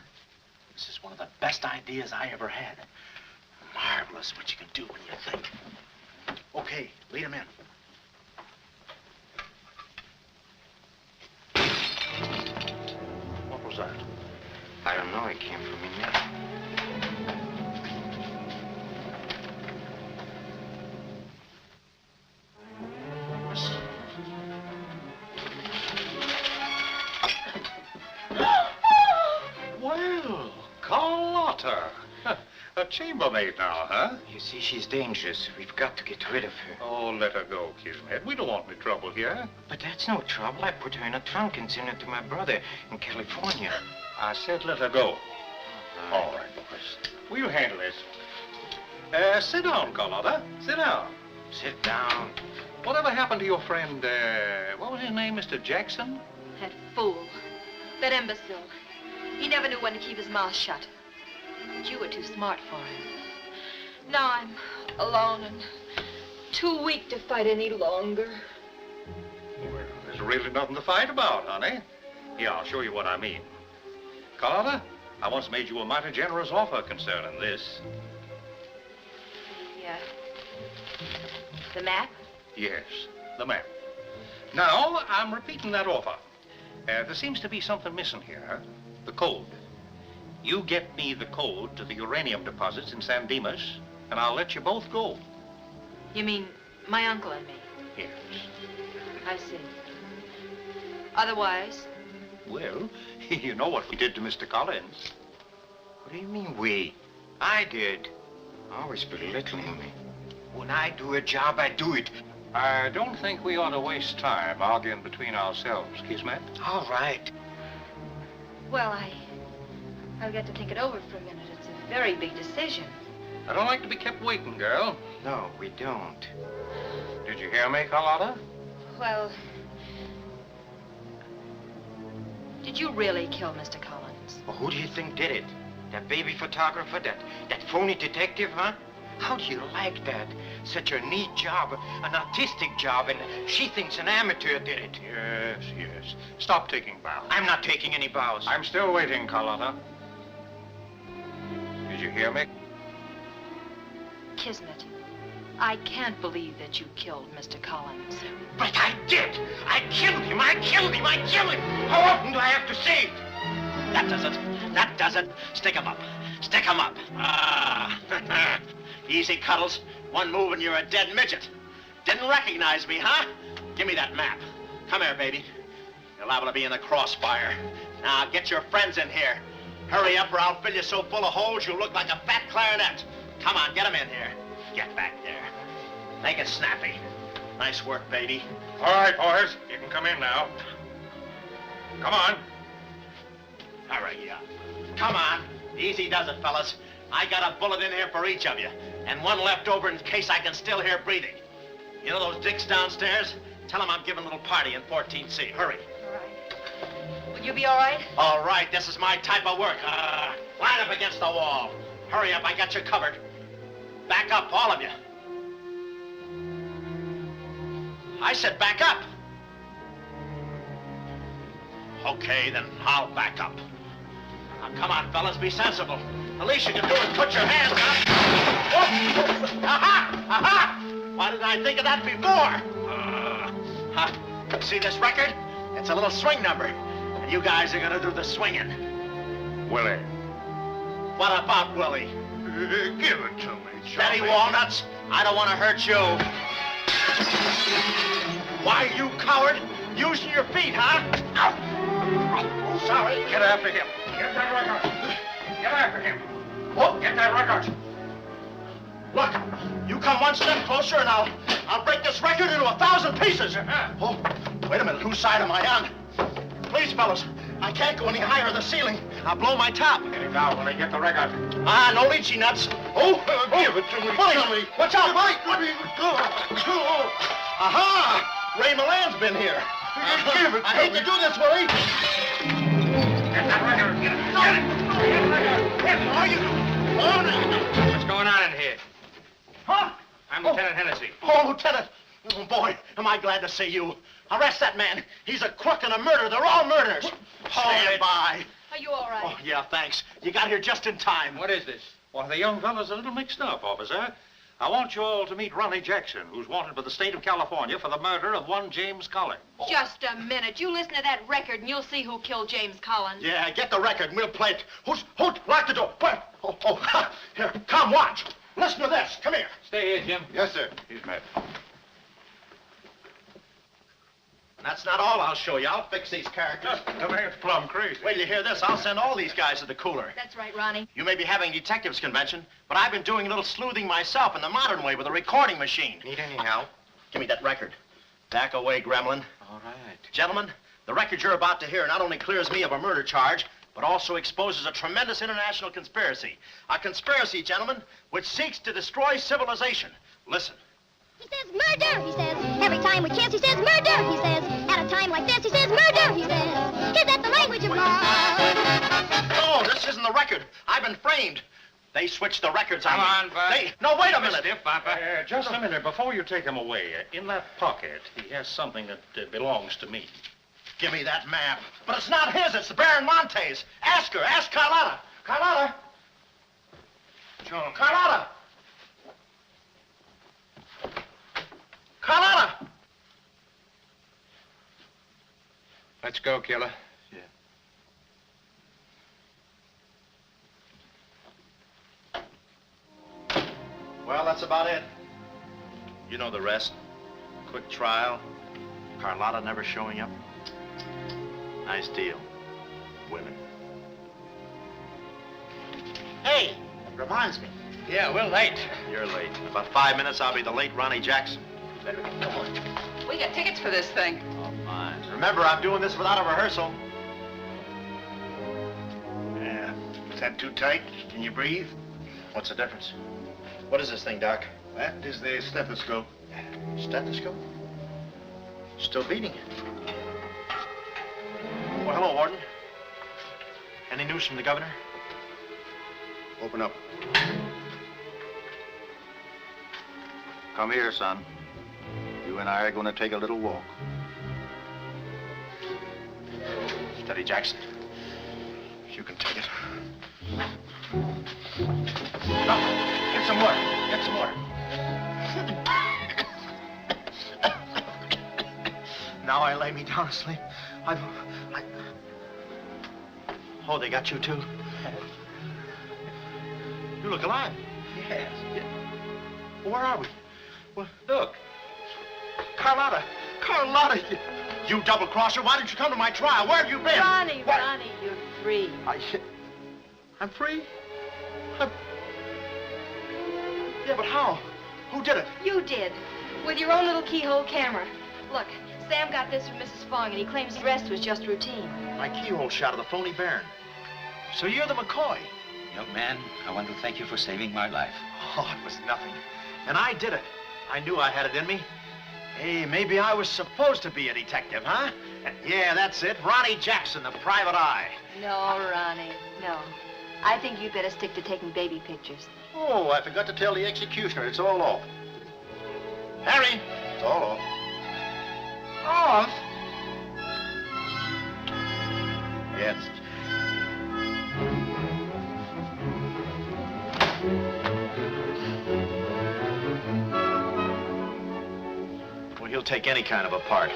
[SPEAKER 5] This is one of the best ideas I ever had. Marvelous what you can do when you think. Okay, lead him in. What was that?
[SPEAKER 8] I don't know. It came from in there.
[SPEAKER 10] Well, Carlotta. A chambermaid now, huh?
[SPEAKER 8] You see, she's dangerous. We've got to get rid of her.
[SPEAKER 10] Oh, let her go, Kismet. We don't want any trouble here.
[SPEAKER 8] But that's no trouble. I put her in a trunk and sent her to my brother in California.
[SPEAKER 10] I said let her go. All right, boys. We'll handle this. Sit down, Carlotta. Sit down.
[SPEAKER 8] Sit down.
[SPEAKER 10] Whatever happened to your friend, what was his name, Mr. Jackson?
[SPEAKER 4] That fool. That imbecile. He never knew when to keep his mouth shut. But you were too smart for him. Now I'm alone and too weak to fight any longer.
[SPEAKER 10] Well, there's really nothing to fight about, honey. Here, I'll show you what I mean. Carlotta, I once made you a mighty generous offer concerning this.
[SPEAKER 4] Yeah. The map?
[SPEAKER 10] Yes, the map. Now, I'm repeating that offer. There seems to be something missing here. The code. You get me the code to the uranium deposits in San Dimas, and I'll let you both go.
[SPEAKER 4] You mean my uncle and me?
[SPEAKER 10] Yes.
[SPEAKER 4] I see. Otherwise?
[SPEAKER 10] Well, you know what we did to Mr. Collins.
[SPEAKER 8] What do you mean, we? I did. Always belittling me. When I do a job, I do it.
[SPEAKER 10] I don't think we ought to waste time arguing between ourselves, Kismet.
[SPEAKER 8] All right.
[SPEAKER 4] Well, I'll get to think it over for a minute. It's a very big decision.
[SPEAKER 10] I don't like to be kept waiting, girl.
[SPEAKER 8] No, we don't.
[SPEAKER 10] Did you hear me, Carlotta?
[SPEAKER 4] Well, did you really kill Mr. Collins?
[SPEAKER 8] Well, who do you think did it? That baby photographer? That phony detective, huh? How do you like that? Such a neat job, an artistic job, and she thinks an amateur did it.
[SPEAKER 10] Yes, yes. Stop taking bows.
[SPEAKER 8] I'm not taking any bows.
[SPEAKER 10] I'm still waiting, Carlotta. Did you hear me?
[SPEAKER 4] Kismet, I can't believe that you killed Mr. Collins.
[SPEAKER 8] But I did! I killed him! I killed him! I killed him! How often do I have to say it?
[SPEAKER 5] That does it. That does it. Stick 'em up. Stick 'em up. Ah. Easy, Cuddles. One move and you're a dead midget. Didn't recognize me, huh? Give me that map. Come here, baby. You're liable to be in the crossfire. Now, get your friends in here. Hurry up or I'll fill you so full of holes you'll look like a fat clarinet. Come on, get them in here. Get back there. Make it snappy. Nice work, baby.
[SPEAKER 10] All right, boys. You can come in now. Come on.
[SPEAKER 5] Hurry up. Come on. Easy does it, fellas. I got a bullet in here for each of you, and one left over in case I can still hear breathing. You know those dicks downstairs? Tell them I'm giving a little party in 14C. Hurry.
[SPEAKER 4] All right. Will you be all right?
[SPEAKER 5] All right, this is my type of work. Line up against the wall. Hurry up, I got you covered. Back up, all of you. I said back up. Okay, then I'll back up. Now, come on, fellas, be sensible. The least you can do is put your hands up. Oh! Aha! Aha! didn't I think of that before? Huh? See this record? It's a little swing number. And you guys are gonna do the swinging.
[SPEAKER 10] Willie.
[SPEAKER 5] What about Willie?
[SPEAKER 13] Give it to me,
[SPEAKER 5] Steady,
[SPEAKER 13] Charlie.
[SPEAKER 5] Walnuts. I don't want to hurt you. Why, you coward? Using your feet, huh? Oh, sorry.
[SPEAKER 10] Get after him. Get that record. Get after him. Oh, get that record.
[SPEAKER 5] Look, you come one step closer and I'll break this record into 1,000 pieces. Oh, wait a minute. Whose side am I on? Please, fellas, I can't go any higher than the ceiling. I'll blow my top.
[SPEAKER 10] Get it down when I get the record.
[SPEAKER 5] Ah, no lychee nuts. Oh,
[SPEAKER 13] Give it to me,
[SPEAKER 5] Willie,
[SPEAKER 13] Charlie.
[SPEAKER 5] watch out, Willie. Aha! Ray Milan's been here.
[SPEAKER 13] Give it to
[SPEAKER 5] I hate
[SPEAKER 13] me.
[SPEAKER 5] to do this, Willie.
[SPEAKER 10] Get that record. Get it. Get it. Get the record.
[SPEAKER 5] Are you? Oh, no.
[SPEAKER 12] What's going on in here?
[SPEAKER 5] Huh?
[SPEAKER 12] I'm Lieutenant Hennessy.
[SPEAKER 5] Oh, Lieutenant. Oh, boy, am I glad to see you. Arrest that man. He's a crook and a murderer. They're all murderers. Stand by.
[SPEAKER 4] Are you all right?
[SPEAKER 5] Oh, yeah, thanks. You got here just in time.
[SPEAKER 12] What is this?
[SPEAKER 10] Well, the young fella's a little mixed up, officer. I want you all to meet Ronnie Jackson, who's wanted by the state of California for the murder of one James Collins.
[SPEAKER 4] Just a minute. You listen to that record and you'll see who killed James Collins.
[SPEAKER 5] Yeah, get the record and we'll play it. Who? Lock the door. Where? Oh, here. Come, watch. Listen to this. Come here.
[SPEAKER 12] Stay here, Jim.
[SPEAKER 13] Yes, sir.
[SPEAKER 10] He's met.
[SPEAKER 5] That's not all I'll show you. I'll fix these characters.
[SPEAKER 10] The man's plumb crazy.
[SPEAKER 5] Wait till you hear this. I'll send all these guys to the cooler.
[SPEAKER 4] That's right, Ronnie.
[SPEAKER 5] You may be having detectives convention, but I've been doing a little sleuthing myself in the modern way with a recording machine.
[SPEAKER 8] Need any help?
[SPEAKER 5] Give me that record. Back away, gremlin.
[SPEAKER 8] All right.
[SPEAKER 5] Gentlemen, the record you're about to hear not only clears me of a murder charge, but also exposes a tremendous international conspiracy. A conspiracy, gentlemen, which seeks to destroy civilization. Listen.
[SPEAKER 16] He says murder, he says. Every time we kiss, he says murder, he says. At a time like this, he says murder, he says. Is that the language of love?
[SPEAKER 5] No, this isn't the record. I've been framed. They switched the records on me.
[SPEAKER 12] Come on, Bud.
[SPEAKER 5] No, wait a minute.
[SPEAKER 12] Stiff, Papa.
[SPEAKER 10] Just a minute. Before you take him away, in that pocket, he has something that belongs to me.
[SPEAKER 5] Give me that map. But it's not his, it's the Baron Monte's. Ask her, ask Carlotta. Carlotta.
[SPEAKER 13] John.
[SPEAKER 5] Carlotta. Carlotta.
[SPEAKER 12] Let's go, killer.
[SPEAKER 5] Well, that's about it. You know the rest. Quick trial. Carlotta never showing up. Nice deal. Women. Hey, reminds me.
[SPEAKER 12] Yeah, we're late.
[SPEAKER 5] You're late. In about 5 minutes, I'll be the late Ronnie Jackson. Better get going.
[SPEAKER 17] We got tickets for this thing.
[SPEAKER 5] Oh, fine. Remember, I'm doing this without a rehearsal.
[SPEAKER 2] Yeah. Is that too tight? Can you breathe?
[SPEAKER 5] What's the difference? What is this thing, Doc?
[SPEAKER 2] That is the stethoscope.
[SPEAKER 5] Stethoscope? Still beating. Well, hello, Warden. Any news from the governor?
[SPEAKER 2] Open up. Come here, son. You and I are going to take a little walk.
[SPEAKER 5] Steady, Jackson. You can take it. No, get some water. Get some water. Now I lay me down to sleep. Oh, they got you too? You look alive.
[SPEAKER 2] Yes.
[SPEAKER 5] Well, where are we? Well, look. Carlotta. Carlotta, you double-crosser. Why didn't you come to my trial? Where have you been?
[SPEAKER 7] Ronnie,
[SPEAKER 5] What?
[SPEAKER 7] Ronnie, you're free.
[SPEAKER 5] I'm free? Yeah, but how? Who did it?
[SPEAKER 4] You did. With your own little keyhole camera. Look, Sam got this from Mrs. Fong, and he claims the rest was just routine.
[SPEAKER 5] My keyhole shot of the phony Baron. So you're the McCoy.
[SPEAKER 15] Young man, I want to thank you for saving my life.
[SPEAKER 5] Oh, it was nothing. And I did it. I knew I had it in me. Hey, maybe I was supposed to be a detective, huh? Yeah, that's it. Ronnie Jackson, the private eye.
[SPEAKER 4] No, Ronnie, no. I think you'd better stick to taking baby pictures.
[SPEAKER 5] Oh, I forgot to tell the executioner. It's all off. Harry, it's all off. Off? Yes.
[SPEAKER 3] He'll take any kind of a part.